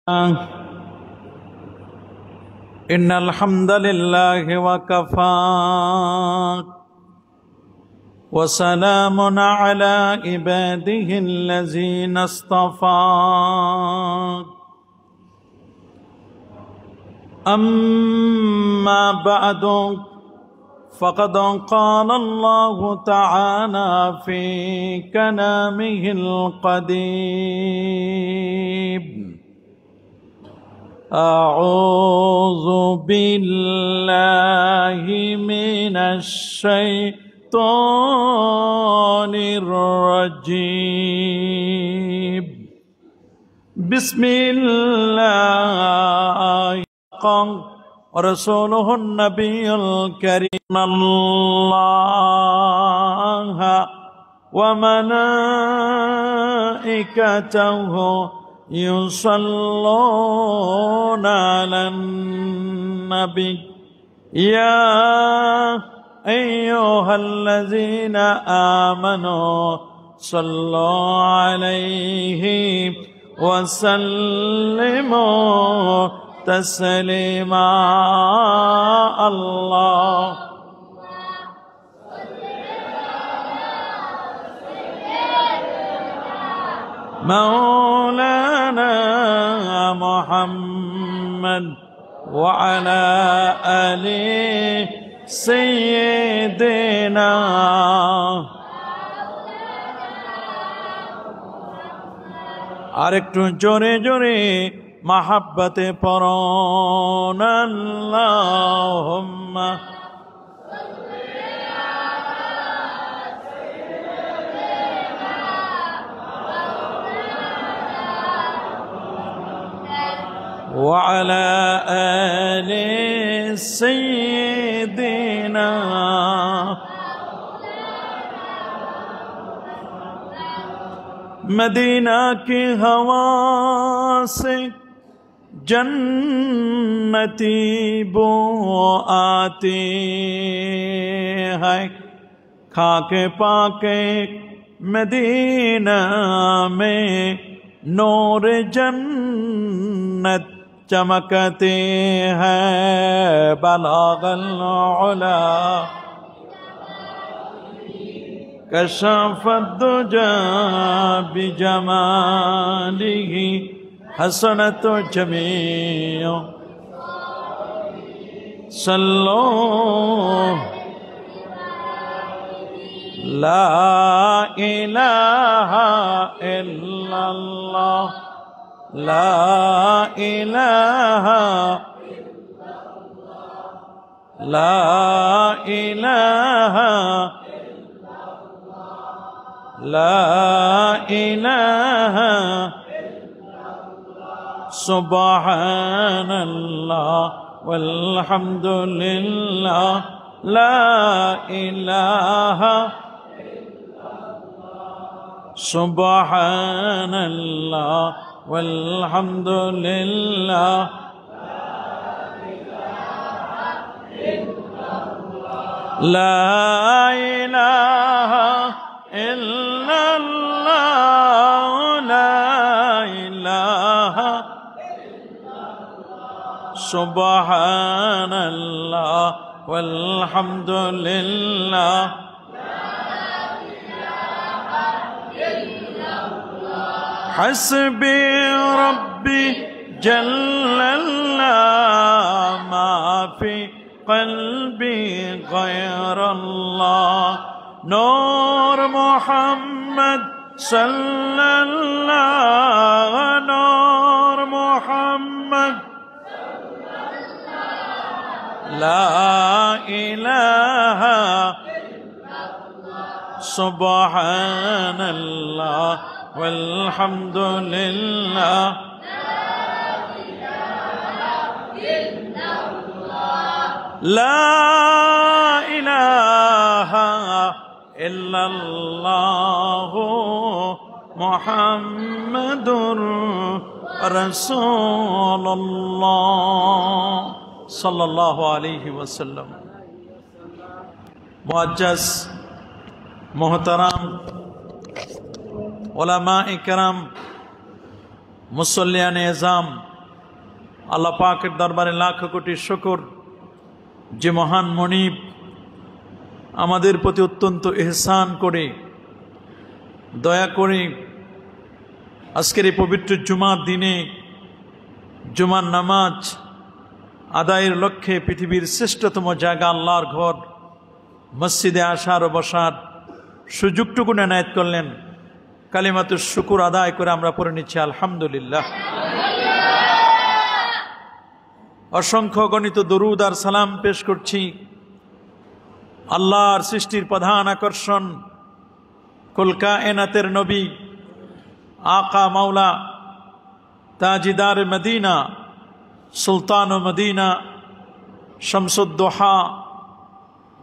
إن الحمد لله وكفى وسلام على عباده الذين اصطفى أما بعد فقد قال الله تعالى في كلامه القديم أعوذ بالله من الشيطان الرجيم بسم الله ورسوله النبي الكريم الله وملائكته يصلون على النبي يا أيها الذين آمنوا صلوا عليه وسلموا تسليما الله مولانا محمد وعلى آله سيدنا আরেকটু জোরে জোরে মাহাব্বতে পড়ুন আল্লাহুম্মা وعلى آل سيدنا मदीना की हवा से जन्नती बो आती है खाके पाके मदीना में नूर जन्नत चमकते हैं बलागल उला कशफत दुजा बिजमालिही हसनत जमीओ सल्लो ला इलाहा इल्लल्लाह ला इलाहा ला इलाहा ला इलाहा सुब्हानल्लाह वल्हम्दुलिल्लाह ला इलाहा सुब्हानल्लाह वल्हम्दुलिल्लाह ला इलाहा इल्लल्लाह ला इलाहा सुब्हानल्लाह वल्हम्दुलिल्लाह हस्बी रब्बी जल्लल्लाह मा फी क़ल्बी ग़ैरल्लाह नूर मुहम्मद सल्लल्लाह नूर मुहम्मद ला इलाहा सुब्हानल्लाह वल्हम्दुलिल्लाह ला इलाहा इल्लल्लाह मुहम्मदुर रसूलुल्लाह सल्लल्लाहु अलैहि वसल्लम। मुअज्जज़ मोहतरम उलमा इकराम मुसल्लियान एज़ाम আল্লাহ পাকের দরবারে লাখ কোটি শুকর, যে মহান মনিব আমাদের প্রতি অত্যন্ত ইহসান করে দয়া করে আজকের এই পবিত্র জুমার দিনে জুমার নামাজ আদায়ের লক্ষ্যে পৃথিবীর শ্রেষ্ঠতম জায়গা আল্লাহর ঘর মসজিদে আসার ও বসার সুযোগটুকু এনায়েত করলেন। কালিমাতুশ শুকুর আদায় করে আমরা পড়ে নিচ্ছি আলহামদুলিল্লাহ। অসংখ্য গণিত দরুদ আর সালাম পেশ করছি আল্লাহর সৃষ্টির প্রধান আকর্ষণ কুল কায়নাতের নবী আকা মাওলা তাজিদার মদিনা সুলতান মদিনা শামসুদ্দোহা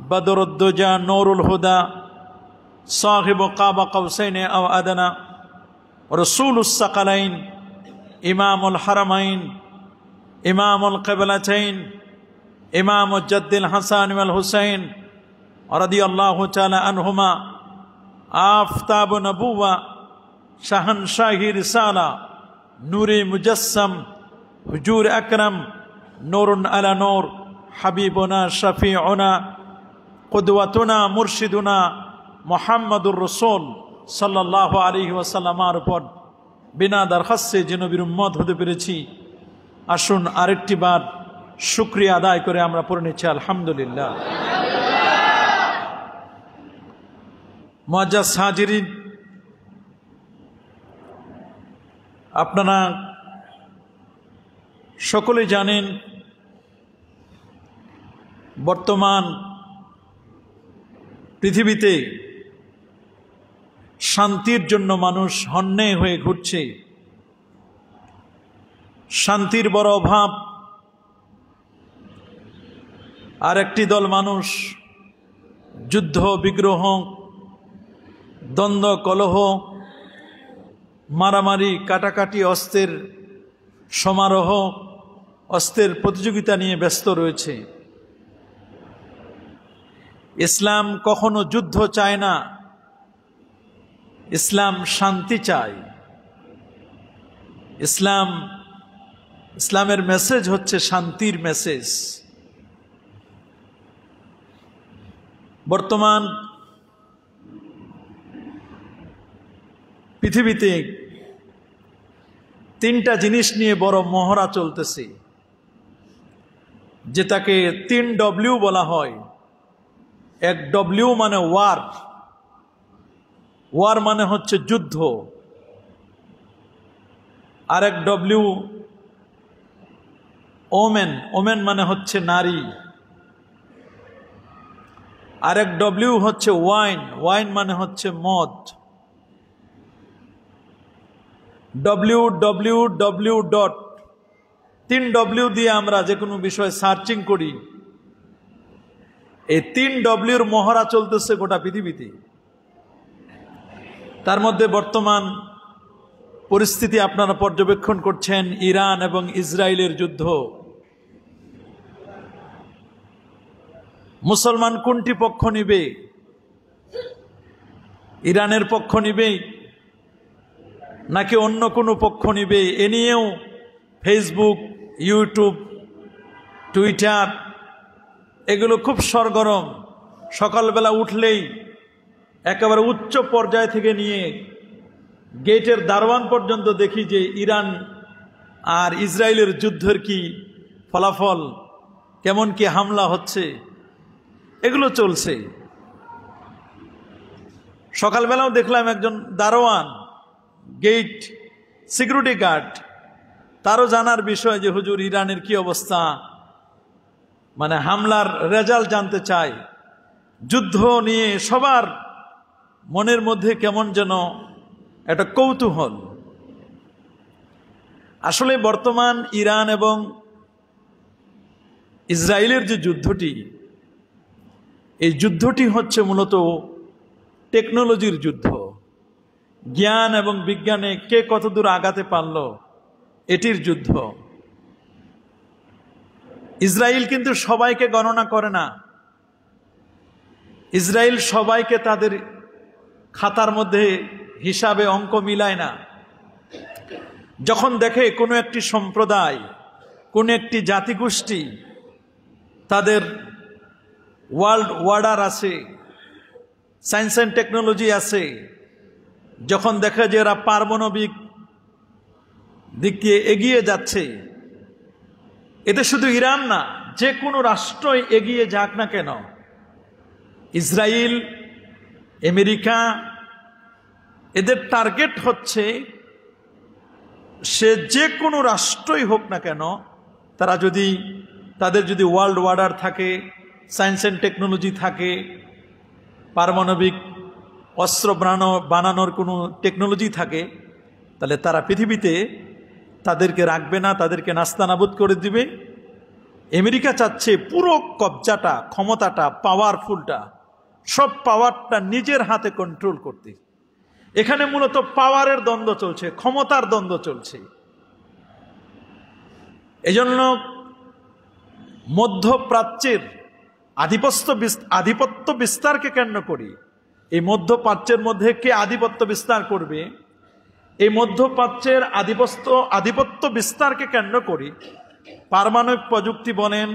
বদরুদ্দোজা নূরুল হুদা সাহিব কাবা কৌসাইন আও আদনা রসুলুস সাকালাইন ইমামুল হারামাইন ইমামুল কিবলাতাইন ইমামুল জাদ্দিল হাসান ওয়াল হুসাইন রাদিয়াল্লাহু তাআলা আনহুমা আফতাব নবুওয়া শাহনশাহি রিসালা নূরে মুজাসসাম হুজুর আকরাম নূরুন আলা নূর হাবিবুনা শফিউনা কুদওয়াতুনা মুরশিদুনা মুহাম্মাদুর রাসূল সাল্লাল্লাহু আলাইহি ওয়াসাল্লামের উপর বিনা দরখাস্তে যে নবীর উম্মত হতে পেরেছি, আসুন আরেকটি বার শুকরিয়া আদায় করে আমরা পড়ে নিচ্ছি আলহামদুলিল্লাহ। মুআজ্জাজ হাজিরিন, আপনারা সকলে জানেন বর্তমান পৃথিবীতে শান্তির জন্য মানুষ হন্যে হয়ে ঘুরছে। শান্তির বড় অভাব। আর একটি দল মানুষ যুদ্ধ বিগ্রহ, দ্বন্দ্ব কলহ, মারামারি, কাটাকাটি, অস্ত্রের সমারোহ, অস্ত্রের প্রতিযোগিতা নিয়ে ব্যস্ত রয়েছে। ইসলাম কখনো যুদ্ধ চায় না, ইসলাম শান্তি চায়। ইসলামের মেসেজ হচ্ছে শান্তির মেসেজ। বর্তমান পৃথিবীতে তিনটা জিনিস নিয়ে বড় মহড়া চলতেছে, যেটাকে 3W বলা হয়। এক ডব্লিউ মানে ওয়ার, ওয়ার মানে হচ্ছে যুদ্ধ। আর এক ডব্লিউ ওমেন, ওমেন মানে হচ্ছে নারী। আর এক ডব্লিউ হচ্ছে ওয়াইন, ওয়াইন মানে হচ্ছে মদ। www. 3W দিয়ে আমরা যে কোনো বিষয় সার্চিং করি। এই 3Wর মহড়া চলতেছে গোটা পৃথিবীতে। তার মধ্যে বর্তমান পরিস্থিতি আপনারা পর্যবেক্ষণ করছেন, ইরান এবং ইসরায়েলের যুদ্ধ। মুসলমান কোনটি পক্ষ নিবে? ইরানের পক্ষ নিবে নাকি অন্য কোনো পক্ষ নিবে? এ নিয়েও ফেসবুক, ইউটিউব, টুইটার এগুলো খুব সরগরম। সকালবেলা উঠলেই একেবারে উচ্চ পর্যায় থেকে নিয়ে গেটের দারওয়ান পর্যন্ত দেখি যে ইরান আর ইসরায়েলের যুদ্ধের কি ফলাফল, কেমন কি হামলা হচ্ছে, এগুলো চলছে। সকালবেলাও দেখলাম একজন দারোয়ান, গেট সিকিউরিটি গার্ড, তারও জানার বিষয় যে হুজুর ইরানের কি অবস্থা, মানে হামলার রেজাল্ট জানতে চায়। যুদ্ধ নিয়ে সবার মনের মধ্যে কেমন যেন একটা কৌতূহল। আসলে বর্তমান ইরান এবং ইসরায়েলের যে যুদ্ধটি, এই যুদ্ধটি হচ্ছে মূলত টেকনোলজির যুদ্ধ। জ্ঞান এবং বিজ্ঞানে কে কতদূর আগাতে পারল, এটির যুদ্ধ। ইসরায়েল কিন্তু সবাইকে গণনা করে না। ইসরায়েল সবাইকে তাদের খাতার মধ্যে হিসাবে অঙ্ক মিলায় না। যখন দেখে কোনো একটি সম্প্রদায় কোন একটি জাতিগোষ্ঠী তাদের ওয়ার্ল্ড ওয়ার্ডার আছে, সায়েন্স অ্যান্ড টেকনোলজি আছে, যখন দেখা যায় এরা পারমাণবিক দিক দিয়ে এগিয়ে যাচ্ছে, এতে শুধু ইরান না, যে কোনো রাষ্ট্রই এগিয়ে যাক না কেন, ইসরায়েল, আমেরিকা, এদের টার্গেট হচ্ছে সে যে কোনো রাষ্ট্রই হোক না কেন, তাদের যদি ওয়ার্ল্ড ওয়ার্ডার থাকে, সায়েন্স অ্যান্ড টেকনোলজি থাকে, পারমাণবিক অস্ত্র বানানোর কোনো টেকনোলজি থাকে, তাহলে তারা পৃথিবীতে তাদেরকে রাখবে না, তাদেরকে নাস্তানাবুদ করে দিবে। আমেরিকা চাচ্ছে পুরো কবজাটা, ক্ষমতাটা, পাওয়ারফুলটা, সব পাওয়ারটা নিজের হাতে কন্ট্রোল করতে। এখানে মূলত পাওয়ারের দ্বন্দ্ব চলছে, ক্ষমতার দ্বন্দ্ব চলছে। এজন্য মধ্যপ্রাচ্যের আধিপত্য বিস্তারকে কেন্দ্র করি, এই মধ্যপ্রাচ্যের মধ্যে কে আধিপত্য বিস্তার করবে, এই মধ্যপ্রাচ্যের আধিপত্য বিস্তারকে কেন্দ্র করি পারমাণবিক প্রযুক্তি বলেন,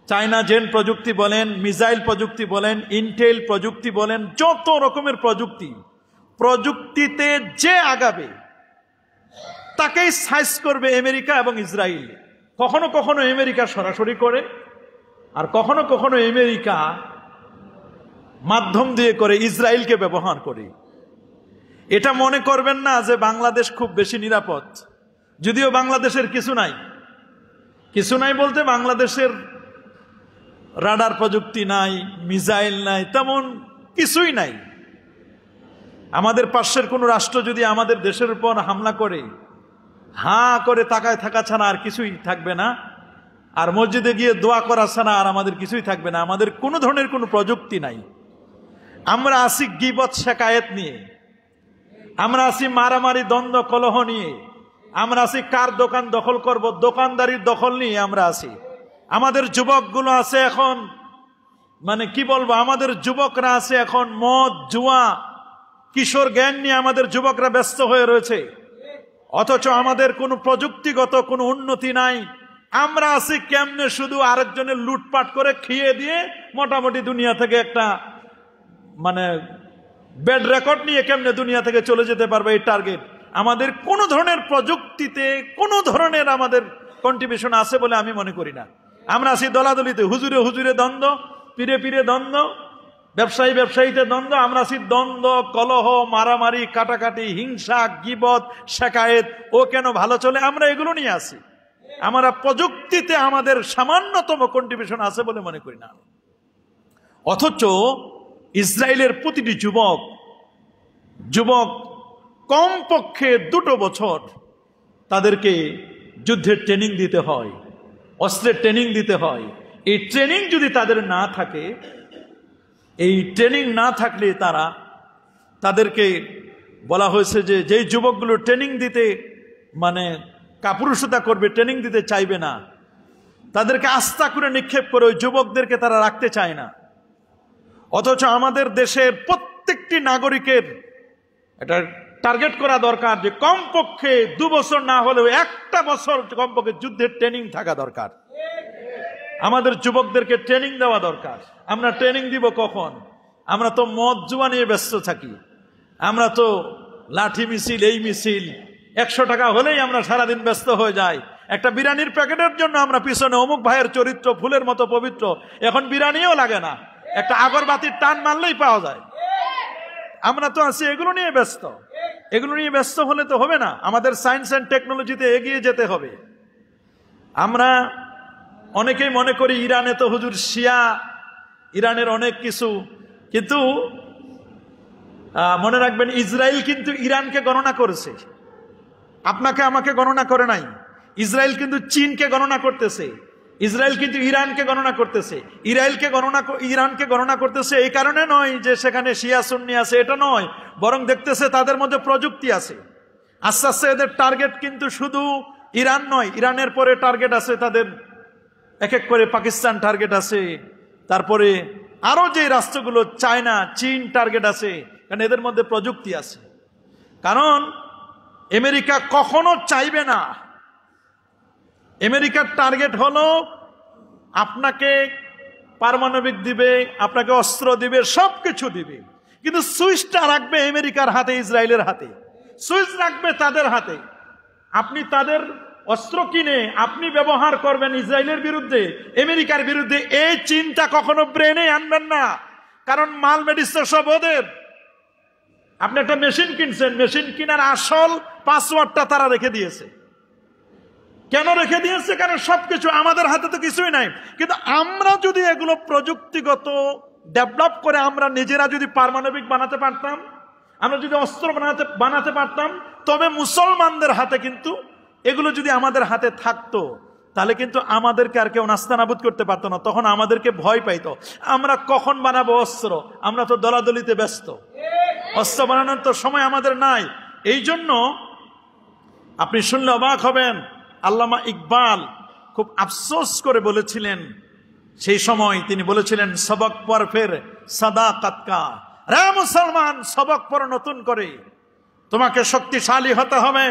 চায়না জেন প্রযুক্তি বলেন, মিসাইল প্রযুক্তি বলেন, ইন্টেল প্রযুক্তি বলেন, যত রকমের প্রযুক্তিতে যে আগাবে তাকেই সাইজ করবে আমেরিকা এবং ইসরায়েল। কখনো কখনো আমেরিকা সরাসরি করে, আর কখনো কখনো আমেরিকা মাধ্যম দিয়ে করে, ইসরায়েলকে ব্যবহার করে। এটা মনে করবেন না যে বাংলাদেশ খুব বেশি নিরাপদ, যদিও বাংলাদেশের কিছু নাই বলতে বাংলাদেশের রাডার প্রযুক্তি নাই, মিসাইল নাই, তেমন কিছুই নাই। আমাদের পাশের কোনো রাষ্ট্র যদি আমাদের দেশের উপর হামলা করে, হাঁ করে তাকায় থাকা ছাড়া আর কিছুই থাকবে না, আর মসজিদে গিয়ে দোয়া করা ছাড়া আর আমাদের কিছুই থাকবে না। আমাদের কোনো ধরনের কোনো প্রযুক্তি নাই। আমরা আসি গীবত শেকায়েত নিয়ে, আমরা আসি মারামারি দ্বন্দ্ব কলহ নিয়ে, আমরা আসি কার দোকান দখল করব, দোকানদারির দখল নিয়ে আমরা আসি। আমাদের যুবকগুলো আছে এখন, মানে কি বলবো, আমাদের যুবকরা আছে এখন মদ, জুয়া, কিশোর গ্যাং নিয়ে আমাদের যুবকরা ব্যস্ত হয়ে রয়েছে। অথচ আমাদের কোনো প্রযুক্তিগত কোনো উন্নতি নাই। আমরা আছি কেমনে শুধু আরেকজনের লুটপাট করে খেয়ে দিয়ে মোটামুটি দুনিয়া থেকে একটা মানে ব্যাড রেকর্ড নিয়ে কেমনে দুনিয়া থেকে চলে যেতে পারবে, এই টার্গেট। আমাদের কোনো ধরনের প্রযুক্তিতে কোনো ধরনের আমাদের কন্ট্রিবিউশন আছে বলে আমি মনে করি না। আমরা আছি দলাদলিতে, হুজুরে হুজুরে দ্বন্দ্ব, পীরে পীরে দ্বন্দ্ব, ব্যবসায়ীতে দ্বন্দ্ব। আমরা আছি দ্বন্দ্ব, কলহ, মারামারি, কাটাকাটি, হিংসা, গীবত, শেকায়েত। ও কেন ভালো চলে, আমরা এগুলো নিয়ে আসি। আমরা প্রযুক্তিতে আমাদের সামান্যতম কন্ট্রিবিউশন আছে বলে মনে করি না। অথচ ইসরায়েলের প্রতিটি যুবক কমপক্ষে 2 বছর তাদেরকে যুদ্ধের ট্রেনিং দিতে হয়, অস্ত্রের ট্রেনিং দিতে হয়। এই ট্রেনিং যদি তাদের না থাকে, এই ট্রেনিং না থাকলে তাদেরকে বলা হয়েছে যে যেই যুবকগুলো ট্রেনিং দিতে মানে কাপুরুষতা করবে, ট্রেনিং দিতে চাইবে না, তাদেরকে আস্থা করে নিক্ষেপ করে ওই যুবকদেরকে তারা রাখতে চায় না। অথচ আমাদের দেশের প্রত্যেকটি নাগরিকের এটা টার্গেট করা দরকার যে কমপক্ষে 2 বছর না হলেও 1টা বছর কমপক্ষে যুদ্ধের ট্রেনিং থাকা দরকার। আমাদের যুবকদেরকে ট্রেনিং দেওয়া দরকার। আমরা ট্রেনিং দিব কখন? আমরা তো মদ জুয়া নিয়ে ব্যস্ত থাকি, আমরা তো লাঠি মিছিল, এই মিছিল, 100 টাকা হলেই আমরা সারাদিন ব্যস্ত হয়ে যাই। একটা বিরিয়ানির প্যাকেটের জন্য আমরা পিছনে অমুক ভাইয়ের চরিত্র ফুলের মতো পবিত্র, এখন বিরিয়ানিও লাগে না, একটা আগরবাতির টান মারলেই পাওয়া যায়। আমরা তো আছি এগুলো নিয়ে ব্যস্ত। এগুলো নিয়ে ব্যস্ত হলে তো হবে না, আমাদের সায়েন্স অ্যান্ড টেকনোলজিতে এগিয়ে যেতে হবে। আমরা অনেকেই মনে করি ইরানে তো হুজুর শিয়া, ইরানের অনেক কিছু, কিন্তু মনে রাখবেন ইসরায়েল কিন্তু ইরানকে গণনা করেছে, আপনাকে আমাকে গণনা করে নাই। ইসরায়েল কিন্তু চীনকে গণনা করতেছে, ইসরায়েল কিন্তু ইরানকে গণনা করতেছে। ইরানকে গণনা করতেছে এই কারণে নয় যে সেখানে শিয়া সুন্নি আছে, এটা নয়, বরং দেখতেছে তাদের মধ্যে প্রযুক্তি আছে। আস্তে আস্তে এদের টার্গেট কিন্তু শুধু ইরান নয়, ইরানের পরে টার্গেট আছে তাদের, এক এক করে পাকিস্তান টার্গেট আছে, তারপরে আরো যে রাষ্ট্রগুলো চায়না, চীন টার্গেট আছে, কারণ এদের মধ্যে প্রযুক্তি আছে। কারণ আমেরিকা কখনো চাইবে না আমেরিকার টার্গেট হলো আপনাকে পারমাণবিক দিবে, আপনাকে অস্ত্র দিবে, সবকিছু দিবে, কিন্তু সুইচটা রাখবে আমেরিকার হাতে, ইসরায়েলের হাতে, সুইচ রাখবে তাদের হাতে। আপনি তাদের অস্ত্র কিনে আপনি ব্যবহার করবেন ইসরায়েলের বিরুদ্ধে, আমেরিকার বিরুদ্ধে, এই চিন্তা কখনো ব্রেনে আনবেন না, কারণ মাল মেডিসিন সব ওদের। আপনি একটা মেশিন কিনছেন, মেশিন কেনার আসল পাসওয়ার্ডটা তারা রেখে দিয়েছে। কেন রেখে দিয়েছে? কারণ সবকিছু আমাদের হাতে তো কিছুই নাই। কিন্তু আমরা যদি এগুলো প্রযুক্তিগত ডেভেলপ করে আমরা নিজেরা যদি পারমাণবিক বানাতে পারতাম, আমরা যদি অস্ত্র বানাতে পারতাম, তবে মুসলমানদের হাতে কিন্তু এগুলো যদি আমাদের হাতে থাকতো, তাহলে কিন্তু আমাদেরকে আর কেউ নাস্তানাবুদ করতে পারতো না। তখন আমাদেরকে ভয় পাইতো, আমরা কখন বানাবো অস্ত্র, আমরা তো দলাদলিতে ব্যস্ত, অস্ত্র বানানোর তো সময় আমাদের নাই। এই জন্য আপনি শুনলে অবাক হবেন, আল্লামা ইকবাল খুব আফসোস করে বলেছিলেন, সেই সময় তিনি বলেছিলেন, সবক পর ফের সাদাকাত কা, রে মুসলমান সবক পর নতুন করে, তোমাকে শক্তিশালী হতে হবে,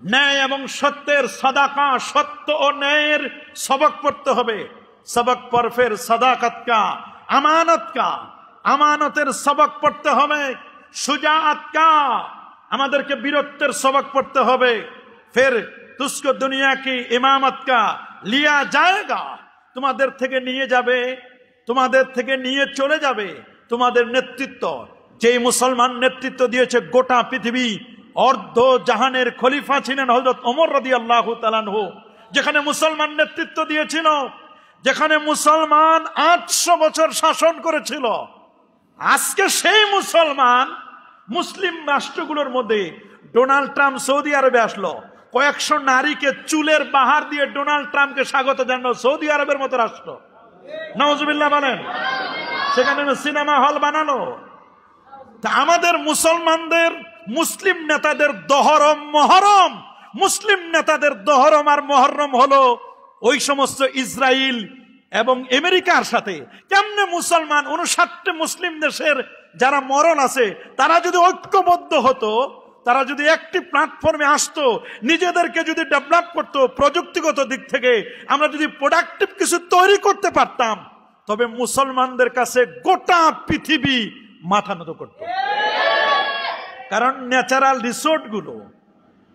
ন্যায় এবং সত্যের সাদাকা, সত্য ও ন্যায়ের সবক পড়তে হবে। সবক পর ফের সাদাকাত কা, আমানত কা, আমানতের সবক পড়তে হবে। সুজাআত কা, আমাদেরকে বীরত্বের সবক পড়তে হবে। ফের তুস্কো দুনিয়া কি ইমামত কা লিয়া যায়গা, তোমাদের থেকে নিয়ে যাবে, তোমাদের থেকে নিয়ে চলে যাবে তোমাদের নেতৃত্ব। যেই মুসলমান নেতৃত্ব দিয়েছে গোটা পৃথিবী, অর্ধ জাহানের খলিফা ছিলেন হযরত ওমর রাদিয়াল্লাহু তাআলা আনহু, যেখানে মুসলমান নেতৃত্ব দিয়েছিল, যেখানে মুসলমান 800 বছর শাসন করেছিল। আজকে সেই মুসলমান মুসলিম রাষ্ট্রগুলোর মধ্যে, ডোনাল্ড ট্রাম্প সৌদি আরবে আসলো, কয়েকশো নারীকে চুলের বাহার দিয়ে ডোনাল্ড ট্রাম্পকে স্বাগত জানালো সৌদি আরবের মতো রাষ্ট্র, নাউজুবিল্লাহ বলেন, সেখানে সিনেমা হল বানালো। তা আমাদের মুসলমানদের, মুসলিম নেতাদের দহরম মহরম, মুসলিম নেতাদের দহরম আর মহরম হলো ওই সমস্ত ইসরায়েল এবং আমেরিকার সাথে। কেমনে মুসলমান 59টি মুসলিম দেশের যারা মরণ আছে, তারা যদি ঐক্যবদ্ধ হতো, তারা যদি একটি প্ল্যাটফর্মে আসতো, নিজেদেরকে যদি ডেভেলপ করতো, প্রযুক্তিগত দিক থেকে আমরা যদি প্রোডাক্টিভ কিছু তৈরি করতে পারতাম, তবে মুসলমানদের কাছে গোটা পৃথিবী মাথা নত করত। কারণ ন্যাচারাল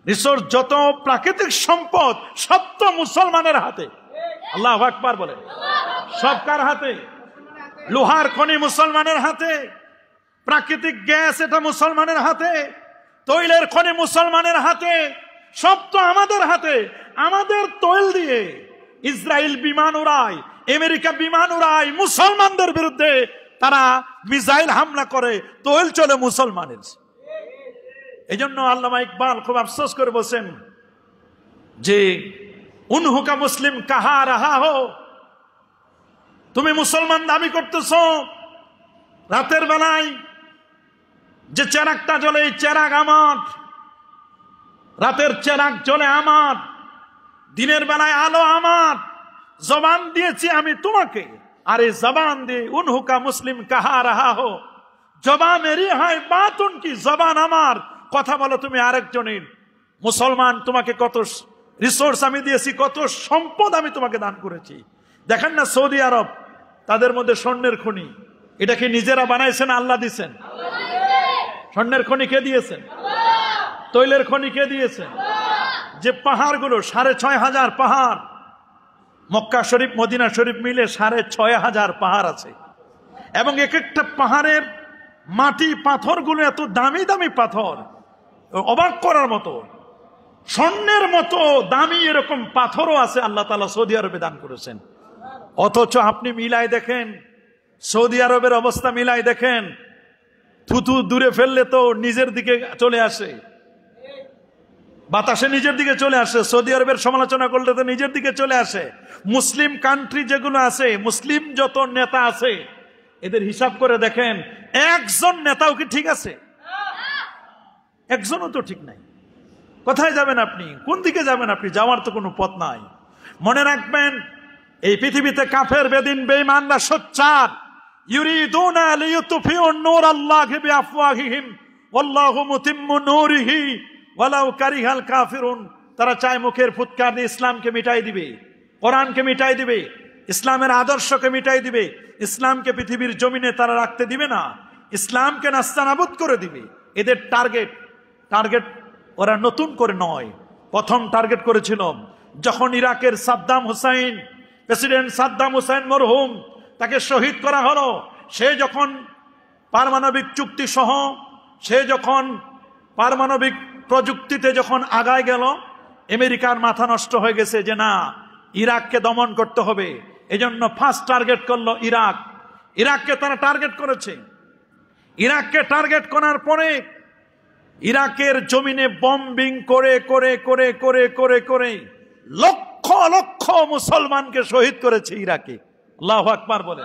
রিসোর্স যত প্রাকৃতিক সম্পদ সব তো মুসলমানের হাতে। আল্লাহু আকবার বলে, সব কার হাতে? লোহার খনি মুসলমানের হাতে, প্রাকৃতিক গ্যাস এটা মুসলমানের হাতে, তৈলের খনি মুসলমানের হাতে, সব তো আমাদের হাতে। আমাদের তৈল দিয়ে ইসরায়েল বিমান উড়ায়, আমেরিকা বিমান উড়ায়, মুসলমানদের বিরুদ্ধে তারা মিসাইল হামলা করে, তৈল চলে মুসলমানের। এই জন্য আল্লামা ইকবাল খুব আফসোস করে বলছেন যে উনহুকা মুসলিম কাহা রাহা হো, তুমি মুসলমান দাবি করতেছ, রাতের বেলায় যে চেরাগটা জ্বলে, এই চেরাগ আমার, রাতের চেরাগ জ্বলে আমার, দিনের বেলায় আলো আমার, জবান দিয়েছি আমি তোমাকে, আর এই জবান দিয়ে উনহুকা মুসলিম কাহা রাহা হো, জবান মেরি হয় বাত উনকি, জবান আমার, কথা বলো তুমি আরেকজনের। মুসলমান, তোমাকে কত রিসোর্স আমি দিয়েছি, কত সম্পদ আমি তোমাকে দান করেছি। দেখেন না সৌদি আরব, তাদের মধ্যে স্বর্ণের খনি, এটা কি নিজেরা বানাইছেন? আল্লাহ দিয়েছেন। স্বর্ণের খনি কে দিয়েছেন? তৈলের খনি কে দিয়েছেন? যে পাহাড়গুলো 6,500 পাহাড়, মক্কা শরীফ মদিনা শরীফ মিলে 6,500 পাহাড় আছে, এবং এক একটা পাহাড়ের মাটি পাথরগুলো এত দামি দামি পাথর, অবাক করার মতো। স্বর্ণের মতো দামি এরকম পাথরও আছে আল্লাহ তাআলা সৌদি আরবে দান করেছেন। অথচ আপনি মিলাই দেখেন, সৌদি আরবের অবস্থা মিলাই দেখেন, থুতু দূরে ফেললে তো নিজের দিকে চলে আসে, বাতাসে নিজের দিকে চলে আসে। সৌদি আরবের সমালোচনা করলে তো নিজের দিকে চলে আসে। মুসলিম কান্ট্রি যেগুলো আছে, মুসলিম যত নেতা আছে, এদের হিসাব করে দেখেন, একজন নেতাও কি ঠিক আছে? একজনও তো ঠিক নাই। কোথায় যাবেন আপনি? কোন দিকে যাবেন আপনি? যাওয়ার তো কোনো পথ নাই। মনে রাখবেন, এই পৃথিবীতে কাফের, বেদিন, বেঈমানরা সোচ্চার। ইউরিদুনা লিইউতফিউ নূরাল্লাহি বিআফওয়াহিহিম ওয়াল্লাহু মুতিম্মু নূরিহি ওয়ালাউ কারিহাল কাফিরুন। তারা চায় মুখের ফুৎকার দিয়ে ইসলামকে মিটাই দিবে, কোরআনকে মিটাই দিবে, ইসলামের আদর্শকে মিটাই দিবে। ইসলামকে পৃথিবীর জমিনে তারা রাখতে দিবে না, ইসলামকে নাস্তানাবুদ করে দিবে। এদের টার্গেট ওরা নতুন করে নয়, প্রথম টার্গেট করেছিল যখন ইরাকের সাদ্দাম হুসাইন, প্রেসিডেন্ট সাদ্দাম হুসাইন মরহুম, তাকে শহীদ করা হলো। সে যখন পারমাণবিক চুক্তি সহ, সে যখন পারমাণবিক প্রযুক্তিতে যখন আগায় গেল, আমেরিকার মাথা নষ্ট হয়ে গেছে যে না, ইরাককে দমন করতে হবে। এজন্য ফার্স্ট টার্গেট করলো ইরাক। ইরাককে তারা টার্গেট করেছে। ইরাককে টার্গেট করার পরে ইরাকের জমিনে বম্বিং করে করে করে করে করে করে লক্ষ লক্ষ মুসলমানকে শহীদ করেছে ইরাকে। আল্লাহু আকবার বলে।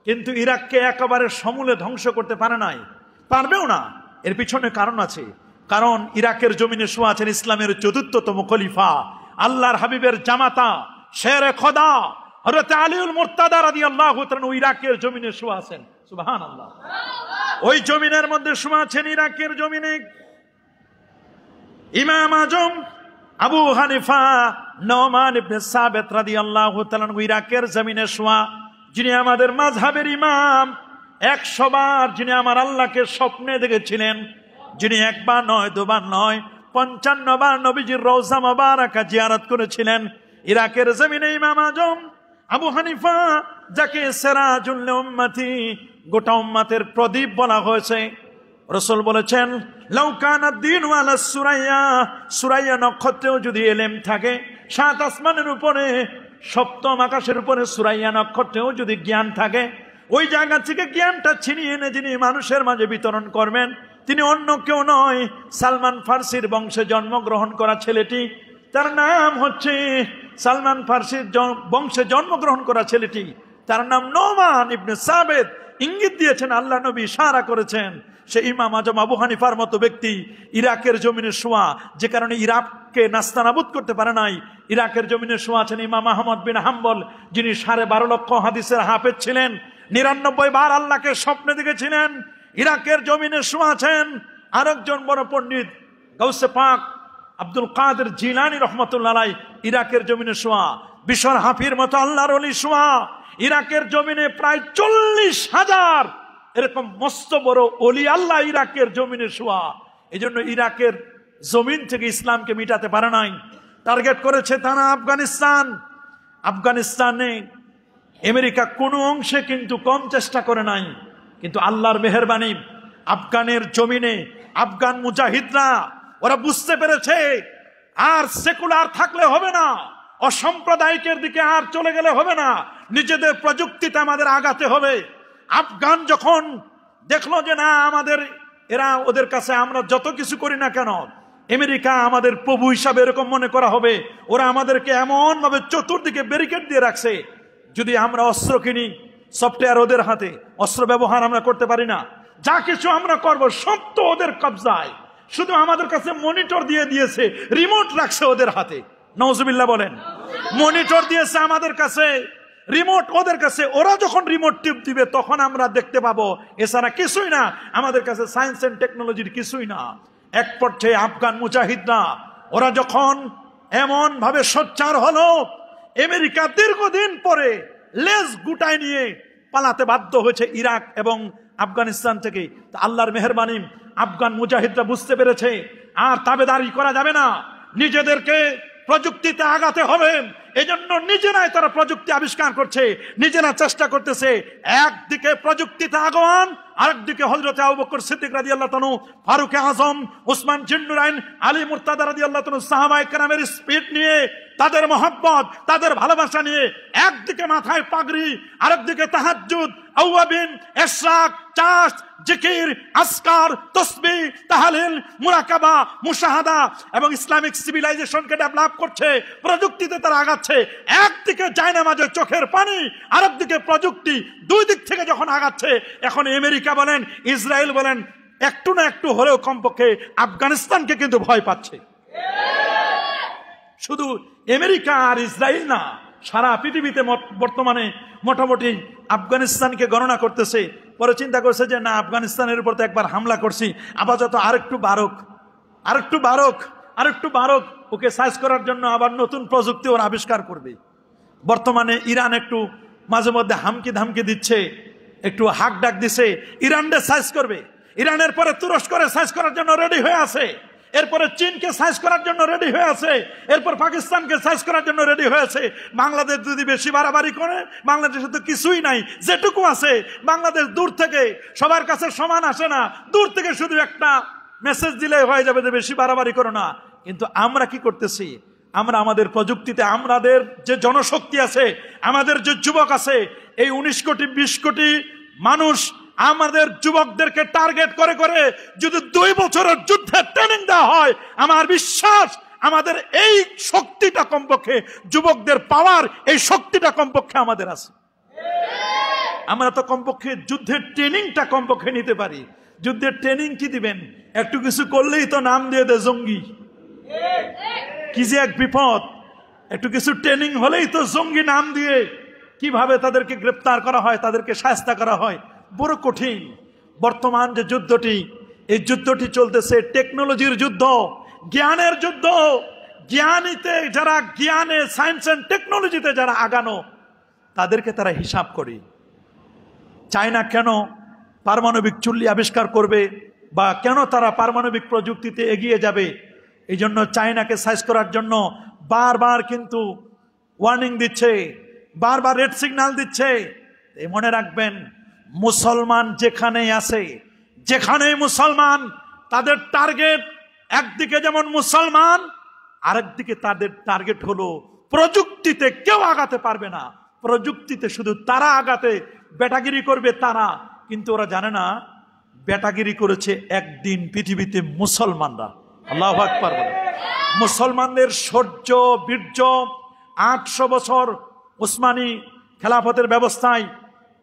কিন্তু ইরাককে একেবারে সমূলে ধ্বংস করতে পারে নাই, পারবেও না। এর পিছনে কারণ আছে। কারণ ইরাকের জমিনে শোয়া আছেন ইসলামের চতুর্থতম খলিফা, আল্লাহর হাবিবের জামাতা, শেরে খোদা হযরত আলীউল মুর্তাদা রাদিয়াল্লাহু তাআলা ইরাকের জমিনে শোয়া আছেন। সুবহানাল্লাহ। ওই জমিনের মধ্যে শোয়া আছেন ইরাকের জমিনে ইমাম আজম আবু হানিফা নোমান ইবনে সাবিত রাদিয়াল্লাহু তাআলা ইরাকের জমিনে শোয়া, যিনি আমাদের মাযহাবের ইমাম, 100 বার যিনি আমার আল্লাহকে স্বপ্নে দেখেছিলেন, যিনি একবার নয় দুবার নয় 55 বার নবীজির রওজা মুবারাকা জিয়ারত করেছিলেন। ইরাকের জমিনে ইমাম আজম আবু হানিফা, যাকে সিরাজুল উম্মতি, গোটা উম্মতের প্রদীপ বলা হয়েছে। রাসূল বলেছেন লাউ কানা দ্বীনু আলা সুরাইয়া, সুরাইয়া নক্ষত্রেও যদি ইলম থাকে, 7 আসমানের উপরে 7ম আকাশের উপরে সুরাইয়া নক্ষত্রেও যদি জ্ঞান থাকে, ওই জায়গা থেকে জ্ঞানটা ছিনিয়ে এনে যিনি মানুষের মাঝে বিতরণ করবেন, তিনি অন্য কেউ নয়, সালমান ফার্সির বংশে জন্মগ্রহণ করা ছেলেটি। তার নাম হচ্ছে সালমান ফার্সির বংশে জন্মগ্রহণ করা ছেলেটি, তার নাম নোমান ইবনে সাবিত। ইঙ্গিত দিয়েছেন আল্লাহ নবী, ইশারা করেছেন সে ইমাম আজম আবু হানিফার মতো ব্যক্তি ইরাকের জমিনে শোয়া, যে কারণে ইরাককে নাস্তানাবুদ করতে পারে নাই। ইরাকের জমিনে শোয়া আছেন ইমাম আহমদ বিন হাম্বল, যিনি 12.5 লক্ষ হাদিসের হাফেজ ছিলেন, 99 বার আল্লাহকে স্বপ্নে দেখেছিলেন। ইরাকের জমিনে শোয়া আছেন আরেকজন বড় পণ্ডিত গাউসে পাক আব্দুল কাদের জিলানী রাহমাতুল্লাহ আলাইহি, ইরাকের জমিনে শোয়া। বিশর হাফির মতো আল্লাহর ওলি শোয়া। ইরাকের জমিনে প্রায় 40,000 এরকম মস্ত বড় ওলি আল্লাহ ইরাকের জমিনে শোয়া। এই জন্য ইরাকের জমিন থেকে ইসলামকে মিটাতে পারে নাই। টার্গেট করেছে তারা আফগানিস্তান। আফগানিস্তানে আমেরিকা কোনো অংশে কিন্তু কম চেষ্টা করে নাই, কিন্তু আল্লাহর মেহেরবানি আফগানের জমিনে আফগান মুজাহিদরা ওরা বুঝতে পেরেছে আর সেকুলার থাকলে হবে না, অসাম্প্রদায়িকের দিকে আর চলে গেলে হবে না, নিজেদের প্রযুক্তিতে আমাদের আগাতে হবে। আফগান যখন দেখলো যে না, আমাদের এরা ওদের কাছে আমরা যত কিছু করি না কেন, আমেরিকা আমাদের প্রভু হিসাবে এরকম মনে করা হবে, ওরা আমাদেরকে এমন ভাবে চতুর্দিকে ব্যারিকেড দিয়ে রাখছে, যদি আমরা অস্ত্র কিনি সফটওয়্যার ওদের হাতে, অস্ত্র ব্যবহার আমরা করতে পারি না, যা কিছু আমরা করব সব তো ওদের কবজায়, শুধু আমাদের কাছে মনিটর দিয়ে দিয়েছে, রিমোট রাখছে ওদের হাতে। নাউজুবিল্লাহ বলেন। মনিটর দিয়েছে আমাদের কাছে, রিমোট ওদের কাছে। ওরা যখন রিমোট টিপ দিবে তখন আমরা দেখতে পাবো, এছাড়া কিছুই না। আমাদের কাছে সায়েন্স এন্ড টেকনোলজির কিছুই না। এক পর্যায়ে আফগান মুজাহিদরা ওরা যখন এমন ভাবে সোচ্চার হলো, আমেরিকা দীর্ঘদিন পরে লেজ গুটায় নিয়ে পালাতে বাধ্য হয়েছে ইরাক এবং আফগানিস্তান থেকে। আল্লাহর মেহেরবানি আফগান মুজাহিদরা বুঝতে পেরেছে আর তাবেদারি করা যাবে না, নিজেদেরকে প্রযুক্তিতে আগাতে হবে। এজন্য নিজেরাই তারা প্রযুক্তি আবিষ্কার করছে, নিজেরা চেষ্টা করতেছে। একদিকে প্রযুক্তিতে আগান, আরেকদিকে হযরত আবু বকর সিদ্দিক রাদিয়াল্লাহু তাআলা, ফারুক আযম, ওসমান জিন্নুরাইন, আলী মুর্তাদা রাদিয়াল্লাহু তাআলা, সাহাবায়ে কেরামের স্পিড নিয়ে, তাদের মহব্বত, তাদের ভালোবাসা নিয়ে একদিকে মাথায় পাগড়ি, আরেকদিকে তাহাজ্জুদ, আওয়াবিন, ইশরাক, চাষ, জিকির, আসকার, তাসবিহ, তাহলিল, মুরাকাবা, মুশাহাদা এবং ইসলামিক সিভিলাইজেশনকে ডেভেলপ করছে। প্রযুক্তিতে তারা আগাচ্ছে। একদিকে জায়নামাজের চোখের পানি, আরেকদিকে প্রযুক্তি, দুই দিক থেকে যখন আগাচ্ছে, এখন আমেরিকা বলেন, ইসরায়েল বলেন, একটু না একটু হলেও কমপক্ষে আফগানিস্তানকে কিন্তু ভয় পাচ্ছে। শুধু আমেরিকা আর ইসরায়েল না, সারা পৃথিবীতে বর্তমানে মোটামুটি আফগানিস্তানকে গণনা করতেছে। পরে চিন্তা করছে যে না, আফগানিস্তানের উপর তো একবার হামলা করছি, আপাতত আরেকটু বারক, আর একটু বাড়ক, ওকে সাইজ করার জন্য আবার নতুন প্রযুক্তি ওরা আবিষ্কার করবে। বর্তমানে ইরান একটু মাঝে মধ্যে হামকি ধামকি দিচ্ছে, একটু হাক ডাক দিছে, ইরানকে সাইজ করবে। ইরানের পরে তুরস্করে সাইজ করার জন্য রেডি হয়ে আছে, এরপরে চীনকে সাইজ করার জন্য রেডি হয়ে আছে, এরপর পাকিস্তানকে সাইজ করার জন্য রেডি হয়েছে। বাংলাদেশ যদি বেশি বাড়াবাড়ি করে, বাংলাদেশে তো কিছুই নাই, যেটুকু আছে বাংলাদেশ দূর থেকে সবার কাছে সমান আসে না, দূর থেকে শুধু একটা মেসেজ দিলে হয়ে যাবে যে বেশি বাড়াবাড়ি করো না। কিন্তু আমরা কি করতেছি? আমরা আমাদের প্রযুক্তিতে, আমাদের যে জনশক্তি আছে, আমাদের যে যুবক আছে, এই 19 কোটি 20 কোটি মানুষ আমাদের যুবকদেরকে টার্গেট করে করে যদি 2 বছরের যুদ্ধের ট্রেনিং দেওয়া হয়, আমার বিশ্বাস আমাদের এই শক্তিটা কমপক্ষে, যুবকদের পাওয়ার এই শক্তিটা কমপক্ষে আমাদের আছে। আমরা তো কমপক্ষে যুদ্ধের ট্রেনিংটা কমপক্ষে নিতে পারি। যুদ্ধের ট্রেনিং কি দিবেন? একটু কিছু করলেই তো নাম দিয়ে দেয় জঙ্গি। কি যে এক বিপদ! একটু কিছু ট্রেনিং হলেই তো জঙ্গি নাম দিয়ে কিভাবে তাদেরকে গ্রেপ্তার করা হয়, তাদেরকে শায়েস্তা করা হয়, বড় কঠিন। বর্তমান যে যুদ্ধটি, এই যুদ্ধটি চলতেছে টেকনোলজির যুদ্ধ, জ্ঞানের যুদ্ধ। জ্ঞানীতে যারা, জ্ঞানে, সায়েন্স এন্ড টেকনোলজিতে যারা আগানো, তাদেরকে তারা হিসাব করে। চায়না কেন পারমাণবিক চুল্লি আবিষ্কার করবে, বা কেন তারা পারমাণবিক প্রযুক্তিতে এগিয়ে যাবে? এই জন্য চায়নাকে সাইজ করার জন্য বারবার কিন্তু ওয়ার্নিং দিচ্ছে, বারবার রেড সিগন্যাল দিচ্ছে। মনে রাখবেন, মুসলমান যেখানেই আছে, যেখানেই মুসলমান, তাদের টার্গেট একদিকে যেমন মুসলমান, আরেকদিকে তাদের টার্গেট হলো প্রযুক্তিতে কেউ আগাতে পারবে না। প্রযুক্তিতে শুধু তারা আগাতে, বেটাগিরি করবে তারা, কিন্তু ওরা জানে না বেটাগিরি করেছে একদিন পৃথিবীতে মুসলমানরা। আল্লাহু আকবার বলে। মুসলমানদের শৌর্য, বীর্য, 800 বছর উসমানী খেলাফতের ব্যবস্থায়,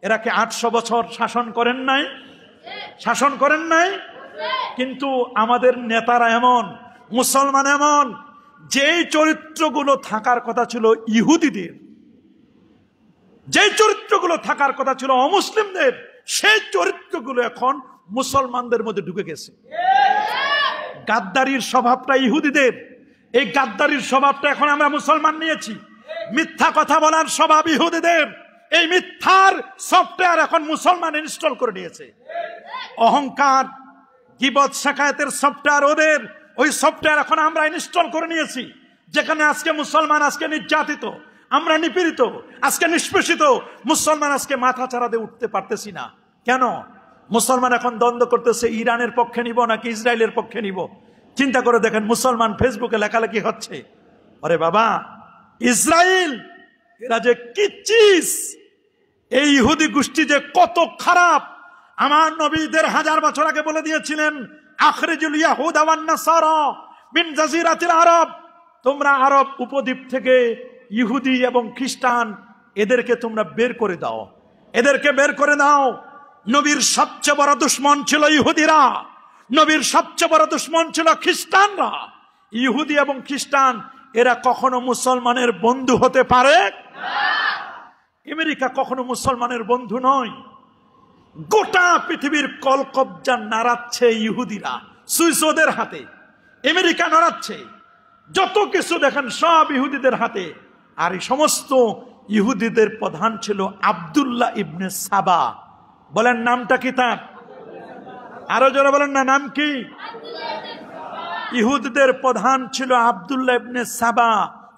এরা কি 800 বছর শাসন করেন নাই? শাসন করেন নাই? কিন্তু আমাদের নেতারা এমন, মুসলমান এমন, যেই চরিত্রগুলো থাকার কথা ছিল ইহুদিদের, যেই চরিত্রগুলো থাকার কথা ছিল অমুসলিমদের, সেই চরিত্রগুলো এখন মুসলমানদের মধ্যে ঢুকে গেছে। গাদ্দারির স্বভাবটা ইহুদিদের, এই গাদ্দারির স্বভাবটা এখন আমরা মুসলমান নিয়েছি। মিথ্যা কথা বলার স্বভাব ইহুদিদের, এই মিথ্যার সফটওয়্যার এখন মুসলমান ইনস্টল করে নিয়েছে। অহংকার, গীবত, শাকায়াতের সফটওয়্যার ওদের, ওই সফটওয়্যার এখন আমরা ইনস্টল করে নিয়েছি। যেখানে আজকে মুসলমান আজকে নির্যাতিত, আমরা নিপীড়িত, আজকে নিষ্পেষিত, মুসলমান আজকে মাথা চাড়া দিয়ে উঠতে পারতেছি না। কেন? মুসলমান এখন দ্বন্দ্ব করতেছে, ইরানের পক্ষে নিব নাকি ইসরায়েলের পক্ষে নিব। চিন্তা করে দেখেন, মুসলমান ফেসবুকে লেখালেখি হচ্ছে, আরে বাবা, ইসরায়েল এরা যে কি চিজ, এই ইহুদি গোষ্ঠী যে কত খারাপ। আমার নবী 1000 বছর আগে বলে দিয়েছিলেন, আখরিজুল ইয়াহুদা ওয়ান নাসারা মিন জাজিরাতিল আরব, তোমরা আরব উপদ্বীপ থেকে ইহুদি এবং খ্রিস্টান এদেরকে তোমরা বের করে দাও, এদেরকে বের করে দাও। নবীর সবচেয়ে বড় দুশমন ছিল ইহুদিরা, নবীর সবচেয়ে বড় দুশমন ছিল খ্রিস্টানরা। ইহুদি এবং খ্রিস্টান এরা কখনো মুসলমানের বন্ধু হতে পারে না। আমেরিকা কখনো মুসলমানের বন্ধু নয়। গোটা পৃথিবীর কলকবজা নাড়াচ্ছে ইহুদিরা, সুইস ওদের হাতে, আমেরিকা নাড়াচ্ছে, যত কিছু দেখেন সব ইহুদিদের হাতে। আর এই সমস্ত ইহুদিদের প্রধান ছিল আব্দুল্লাহ ইবনে সাবা। বলেন নামটা কি তার? আরো জোরে বলেন না, নাম কি? ইহুদিদের প্রধান ছিল আব্দুল্লাহ ইবনে সাবা।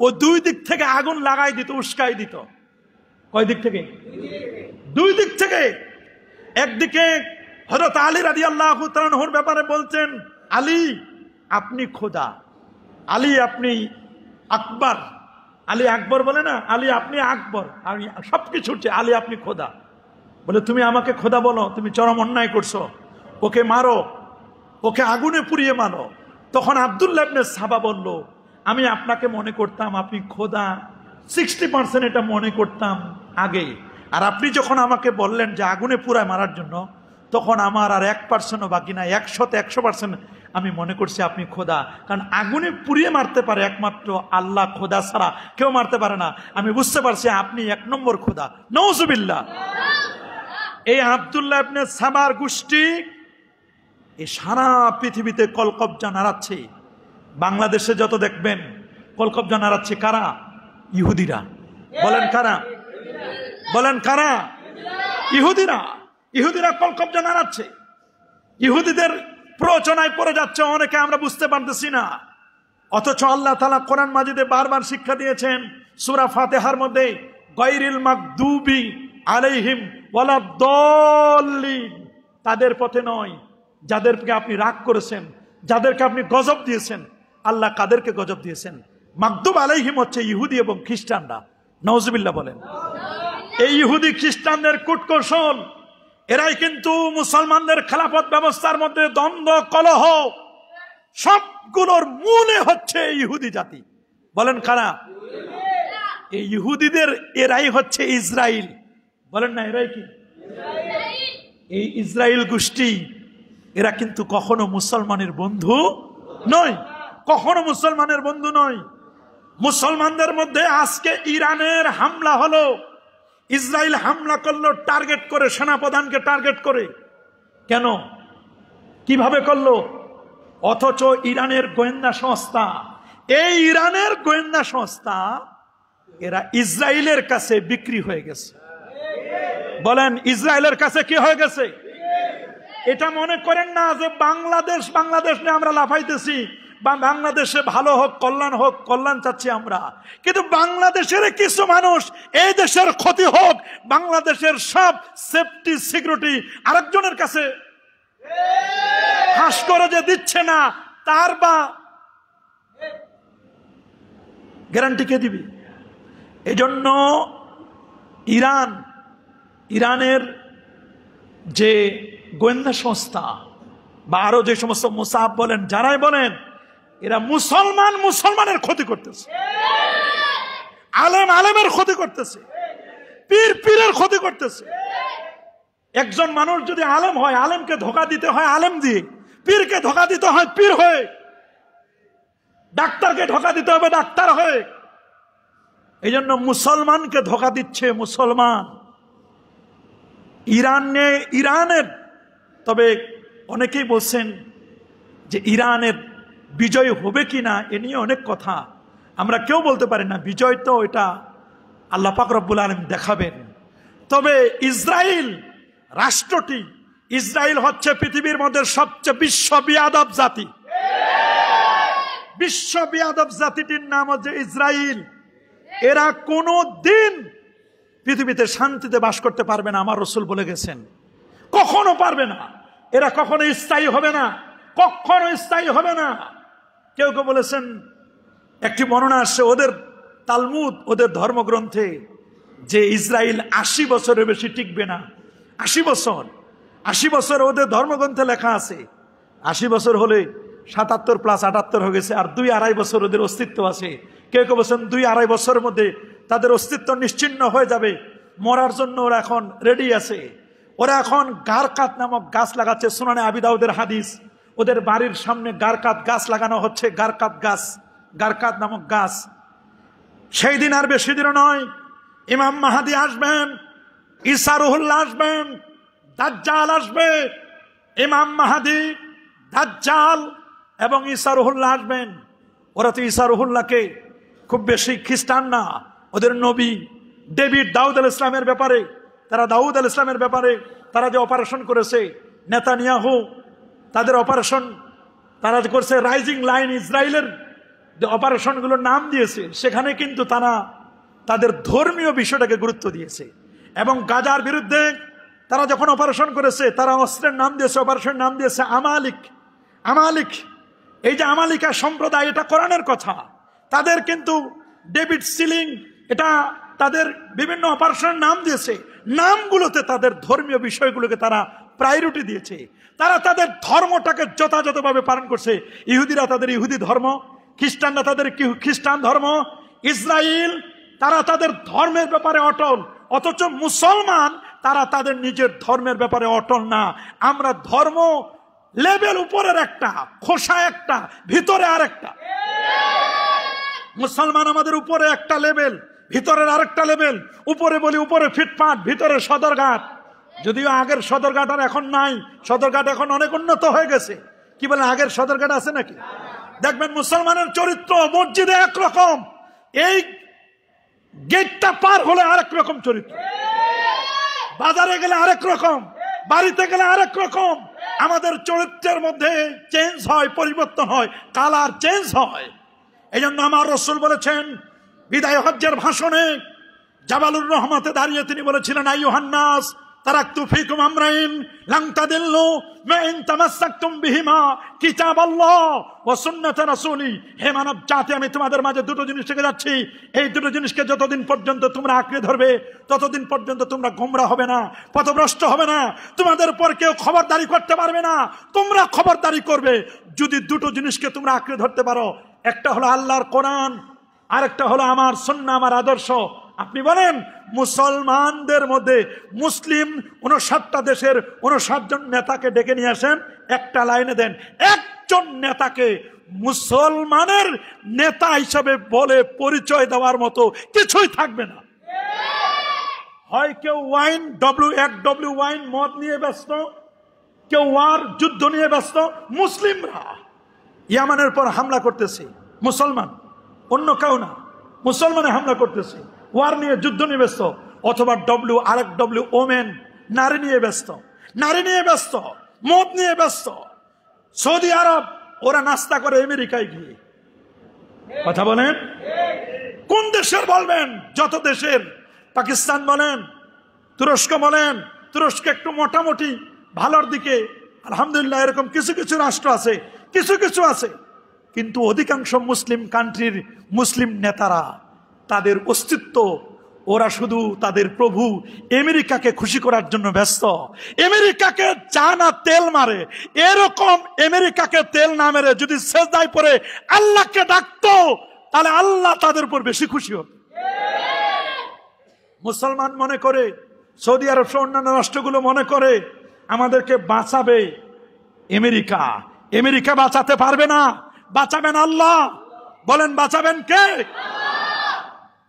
ও 2 দিক থেকে আগুন লাগাই দিত, উস্কাই দিত। কয় দিক থেকে? 2 দিক থেকে। একদিকে হযরত আলী রাদিয়াল্লাহু তাআলা আনহুর ব্যাপারে বলতেন, আলী আপনি খোদা, আলী আপনি আকবর। আলী আকবর বলে না, আলী আপনি আকবর, আমি সবকিছু হচ্ছে, আলী আপনি খোদা। বলে তুমি আমাকে খোদা বলো, তুমি চরম অন্যায় করছো, ওকে মারো, ওকে আগুনে পুড়িয়ে মারো। তখন আব্দুল্লাহ ইবনে সাবা বলল, আমি আপনাকে মনে করতাম আপনি খোদা, 60% এটা মনে করতাম আগে, আর আপনি যখন আমাকে বললেন যে আগুনে পুড়ায় মারার জন্য, তখন আমার আর 1%ও বাকি না, 100% আমি মনে করছি আপনি খোদা। কারণ আগুনে পুড়িয়ে মারতে পারে একমাত্র আল্লাহ, খোদা ছাড়া কেউ মারতে পারে না। আমি বুঝতে পারছি আপনি 1 নম্বর খোদা। নাউজুবিল্লাহ। এই আব্দুল্লাহ ইবনে সাবার গোষ্ঠী এই সারা পৃথিবীতে কলকবজা নাড়াচ্ছে। বাংলাদেশে যত দেখবেন কলকব্জা নাড়াচ্ছে কারা? ইহুদিরা। বলেন কারা? বলেন কারা? ইহুদিরা। ইহুদিরা কলকব্জা নাড়াচ্ছে, ইহুদিদের প্ররোচনায় পড়ে যাচ্ছে অনেকে, আমরা বুঝতে পারতেছি না। অথচ আল্লাহ তাআলা কোরআন মাজিদে বারবার শিক্ষা দিয়েছেন সূরা ফাতিহার মধ্যে, গায়রিল মাগদুবি আলাইহিম ওয়ালাদ-দাল্লিন, তাদের পথে নয় যাদেরকে আপনি রাগ করেছেন, যাদেরকে আপনি গজব দিয়েছেন। আল্লাহ কাদেরকে গজব দিয়েছেন? মাগদুব আলাইহিম হচ্ছে ইহুদি এবং খ্রিস্টানরা। নাউজুবিল্লাহ বলেন। এই ইহুদি খ্রিস্টানদের কূটকৌশল, এরাই কিন্তু মুসলমানদের খেলাফত ব্যবস্থার মধ্যে দ্বন্দ্ব কলহ সবগুলোর মূলে হচ্ছে ইহুদি জাতি। বলেন কারা? এই ইহুদিদের এরাই হচ্ছে ইসরাইল। বলেন না এরাই কি? এই ইসরাইল গোষ্ঠী, এরা কিন্তু কখনো মুসলমানের বন্ধু নয়, কখনো মুসলমানের বন্ধু নয়। মুসলমানদের মধ্যে আজকে ইরানের হামলা হলো, ইসরায়েল হামলা করলো টার্গেট করে, সেনাপ্রধানকে টার্গেট করে। কেন? কিভাবে করলো? অথচ ইরানের গোয়েন্দা সংস্থা, এই ইরানের গোয়েন্দা সংস্থা এরা ইসরায়েলের কাছে বিক্রি হয়ে গেছে। বলেন ইসরায়েলের কাছে কি হয়ে গেছে? এটা মনে করেন না যে বাংলাদেশ নিয়ে আমরা লাফাইতেছি, বা বাংলাদেশে ভালো হোক, কল্যাণ হোক, কল্যাণ চাচ্ছি আমরা। কিন্তু বাংলাদেশের কিছু মানুষ এই দেশের ক্ষতি হোক, বাংলাদেশের সব সেফটি সিকিউরিটি আরেকজনের কাছে ফাঁস করে যে দিচ্ছে না, তার বা গ্যারান্টি কে দিবি? এজন্য ইরানের যে গোয়েন্দা সংস্থা বা আরো যে সমস্ত মোসাব বলেন, যারাই বলেন, এরা মুসলমানের ক্ষতি করতেছে, আলেমের ক্ষতি করতেছে, পীরের ক্ষতি করতেছে। একজন মানুষ যদি আলেম হয়, আলেমকে ধোকা দিতে হয় আলেম দিয়ে, পীরকে ধোকা দিতে হয় পীর হয়ে, ডাক্তারকে ধোকা দিতে হবে ডাক্তার হয়ে। এই জন্য মুসলমানকে ধোকা দিচ্ছে মুসলমান। ইরানের তবে অনেকেই বলছেন যে ইরানের বিজয় হবে কিনা, এ নিয়ে অনেক কথা, আমরা কেউ বলতে পারি না। বিজয় তো এটা আল্লাহ পাক রব্বুল আলামিন দেখাবেন। তবে ইসরায়েল রাষ্ট্রটি, ইসরায়েল হচ্ছে পৃথিবীর মধ্যে সবচেয়ে বিশ্ববিয়াদব জাতি। বিশ্ববিয়াদব জাতিটির নাম হচ্ছে ইসরায়েল। এরা কোনো দিন পৃথিবীতে শান্তিতে বাস করতে পারবে না, আমার রাসূল বলে গেছেন, কখনো পারবে না। এরা কখনো স্থায়ী হবে না, কখনো স্থায়ী হবে না। কেউ কেউ বলেছেন, একটি বর্ণনা আসছে ওদের তালমুদ, ওদের ধর্মগ্রন্থে, যে ইসরায়েল 80 বছরের বেশি টিকবে না। 80 বছর ওদের ধর্মগ্রন্থে লেখা আছে। 80 বছর হলে 77 + 78 হয়ে গেছে, আর 2-2.5 বছর ওদের অস্তিত্ব আছে। কেউ কেউ বলছেন 2-2.5 বছরের মধ্যে তাদের অস্তিত্ব নিশ্চিহ্ন হয়ে যাবে, মরার জন্য ওরা এখন রেডি আছে। ওরা এখন গারকাত নামক গাছ লাগাচ্ছে, সুনানে আবি দাউদের হাদিস। ওদের বাড়ির সামনে গারকাত গাছ লাগানো হচ্ছে, গারকাত নামক গাছ। সেই দিন আর বেশি দিন নয়, ইমাম মাহাদি আসবেন, ঈসা রুহুল্লাহ আসবেন, দাজ্জাল আসবে। ইমাম মাহাদি, দাজ্জাল এবং ঈসা রুহুল্লাহ আসবেন। ওরা তো ঈসা রুহুল্লাহকে খুব বেশি খ্রিস্টান না, ওদের নবী দাউদ আলাইহিস সালামের ব্যাপারে, তারা দাউদ আলাইহিস সালামের ব্যাপারে তারা যে অপারেশন করেছে, নেতানিয়াহু তাদের অপারেশন তারা যে করছে, রাইজিং লাইন ইসরায়েলের যে অপারেশনগুলোর নাম দিয়েছে, সেখানে কিন্তু তারা তাদের ধর্মীয় বিষয়টাকে গুরুত্ব দিয়েছে। এবং গাজার বিরুদ্ধে তারা যখন অপারেশন করেছে, তারা অস্ত্রের নাম দিয়েছে, অপারেশনের নাম দিয়েছে আমালিক। এই যে আমালিকা সম্প্রদায়, এটা কোরআনের কথা। তাদের কিন্তু ডেভিড সিলিং, এটা তাদের বিভিন্ন অপারেশনের নাম দিয়েছে। নামগুলোতে তাদের ধর্মীয় বিষয়গুলোকে তারা প্রায়োরিটি দিয়েছে। তারা তাদের ধর্মটাকে যথাযথভাবে পালন করছে। ইহুদিরা তাদের ইহুদি ধর্ম, খ্রিস্টানরা তাদের খ্রিস্টান ধর্ম, ইসরায়েল তারা তাদের ধর্মের ব্যাপারে অটল। অথচ মুসলমান তারা তাদের নিজের ধর্মের ব্যাপারে অটল না। আমরা ধর্ম লেভেল উপরের একটা, খোসা একটা, ভিতরে আরেকটা। মুসলমান আমাদের উপরে একটা লেভেল, ভিতরের আরেকটা লেভেল। উপরে বলি উপরে ফিটফাট, ভিতরে সদরঘাট। যদিও আগের সদরঘাট আর এখন নাই, সদরঘাট এখন অনেক উন্নত হয়ে গেছে। কি বলে, আগের সদরঘাট আছে নাকি? দেখবেন মুসলমানের চরিত্র মসজিদে একরকম, এই গেটটা পার হলে আরেক রকম চরিত্র, বাজারে গেলে আরেক রকম, বাড়িতে গেলে আরেক রকম। আমাদের চরিত্রের মধ্যে চেঞ্জ হয়, পরিবর্তন হয়, কালার চেঞ্জ হয়। এই জন্য আমার রাসূল বলেছেন বিদায় হজ্জের ভাষণে জাবালুর রহমাতে দাঁড়িয়ে তিনি বলেছিলেন, আইয়ুহান নাস তারাকতু ফিকুম আমরাইন লান তাদিল্লু মা ইন তামাসসাকতুম বিহিমা কিতাবাল্লাহ ওয়া সুন্নাত রাসূলি। হে মানব জাতি, আমি তোমাদের মাঝে দুটো জিনিস রেখে যাচ্ছি, এই দুটো জিনিসকে যতদিন পর্যন্ত তোমরা আঁকড়ে ধরবে ততদিন পর্যন্ত তোমরা গোমরা হবে না, পথভ্রষ্ট হবে না, তোমাদের উপর কেউ খবরদারি করতে পারবে না, তোমরা খবরদারি করবে যদি দুটো জিনিসকে তোমরা আঁকড়ে ধরতে পারো। একটা হলো আল্লাহর কোরআন, আরেকটা হলো আমার সুন্নাহ, আমার আদর্শ। আপনি বলেন মুসলমানদের মধ্যে মুসলিম 59টা দেশের 59 জন নেতাকে ডেকে নিয়ে আসেন, একটা লাইনে দেন, একজন নেতাকে মুসলমানের নেতা হিসাবে বলে পরিচয় দেওয়ার মতো কিছুই থাকবে না। হয় কেউ ওয়াইন WXW ওয়াইন মদ নিয়ে ব্যস্ত, কেউ ওয়ার যুদ্ধ নিয়ে ব্যস্ত। মুসলিমরা ইয়ামানের পর হামলা করতেছে, মুসলমান, অন্য কেউ না, মুসলমানে হামলা করতেছে, ওয়ার নিয়ে যুদ্ধ নিয়ে ব্যস্ত। অথবা RXW ওমেন, নারী নিয়ে ব্যস্ত, নারী নিয়ে ব্যস্ত, মদ নিয়ে ব্যস্ত। সৌদি আরব ওরা নাস্তা করে আমেরিকায় গিয়ে। কথা বলেন কোন দেশের বলবেন? যত দেশের, পাকিস্তান বলেন, তুরস্ক বলেন, তুরস্ক একটু মোটামুটি ভালোর দিকে, আলহামদুলিল্লাহ এরকম কিছু কিছু রাষ্ট্র আছে, কিছু কিছু আছে, কিন্তু অধিকাংশ মুসলিম কান্ট্রির মুসলিম নেতারা তাদের অস্তিত্ব, ওরা শুধু তাদের প্রভু আমেরিকাকে খুশি করার জন্য ব্যস্ত। আমেরিকাকে চা না তেল মারে, এরকম আমেরিকাকে তেল না মেরে যদি সেজদায় পড়ে আল্লাহকে ডাকতো তাহলে আল্লাহ তাদের উপর বেশি খুশি হতো। মুসলমান মনে করে, সৌদি আরব সহ অন্যান্য রাষ্ট্রগুলো মনে করে আমাদেরকে বাঁচাবে আমেরিকা। আমেরিকা বাঁচাতে পারবে না, বাঁচাবেন আল্লাহ। বলেন বাঁচাবেন কে?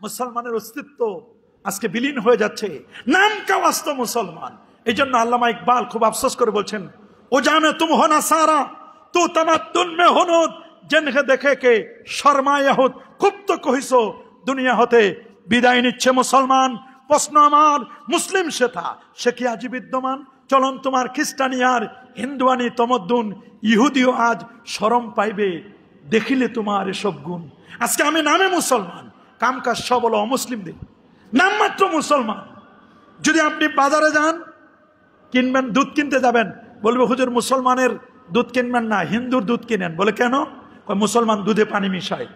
মুসলমানের অস্তিত্ব আজকে বিলীন হয়ে যাচ্ছে, নাম কা ওয়াস্তা মুসলমান। এই জন্য আল্লামা ইকবাল খুব আফসোস করে বলছেন, ও জানে তুম হো না সারা তু তামাদ্দুন মে হনুদ জিনকে দেখে কে শর্মায়ে হুদ। খুব তো কহিছো দুনিয়া হতে বিদায় নিচ্ছে মুসলমান। প্রশ্ন আমার, মুসলিম সেথা সে কি আজ বিদ্যমান? চলন তোমার খ্রিস্টানিয়ার হিন্দুয়ানি তমদ্দুন, ইহুদিও আজ শরম পাইবে দেখিলে তোমার এসব গুণ। আজকে আমি নামে মুসলমান, কামকাজ সব হলো অমুসলিমদের, নামমাত্র মুসলমান। যদি আপনি বাজারে যান, কিনবেন, দুধ কিনতে যাবেন, বলবে হুজুর মুসলমানের দুধ কিনবেন না, হিন্দুর দুধ কিনেন। বলে কেন? মুসলমান দুধে পানি মিশায়।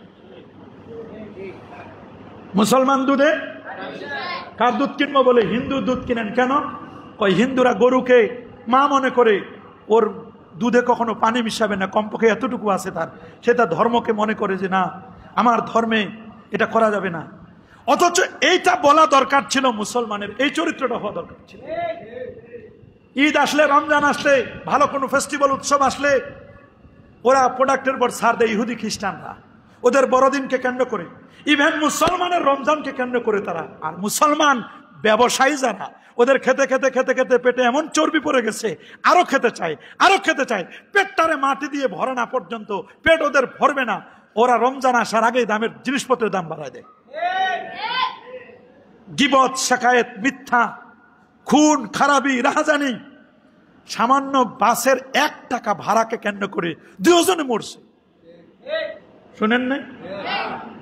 মুসলমান দুধে, কার দুধ কিনবো? বলে হিন্দু দুধ কিনেন। কেন? হিন্দুরা গরুকে মা মনে করে, ওর দুধে কখনো পানি মিশাবে না, কমপক্ষে এতটুকু আছে তার, সে তার ধর্মকে মনে করে যে না, আমার ধর্মে এটা করা যাবে না। অথচ এইটা বলা দরকার ছিল মুসলমানের, এই চরিত্রটা হওয়া দরকার ছিল। ঈদ আসলে, রমজান আসলে, ভালো কোনো ফেস্টিভ্যাল উৎসব আসলে ওরা প্রোডাক্টের পর ছাড় দেয় ইহুদি খ্রিস্টানরা, ওদের বড়দিনকে কেন্দ্র করে, ইভেন মুসলমানের রমজানকে কেন্দ্র করে তারা। আর মুসলমান ব্যবসায়ী যারা, ওদের খেতে খেতে খেতে খেতে পেটে এমন চর্বি পড়ে গেছে, আরো খেতে চায়, আরো খেতে চায়, পেটটারে মাটি দিয়ে ভরে না পর্যন্ত পেট ওদের ভরবে না, ওরা রমজান আসার আগেই দামের জিনিসপত্রের দাম বাড়ায় দেয়। গীবত, শাকায়েত, মিথ্যা, খুন খারাপি, রাহাজানি। সামান্য বাসের 1 টাকা ভাড়াকে কেন্দ্র করে 2 জনে মরছে, শুনেন নাই?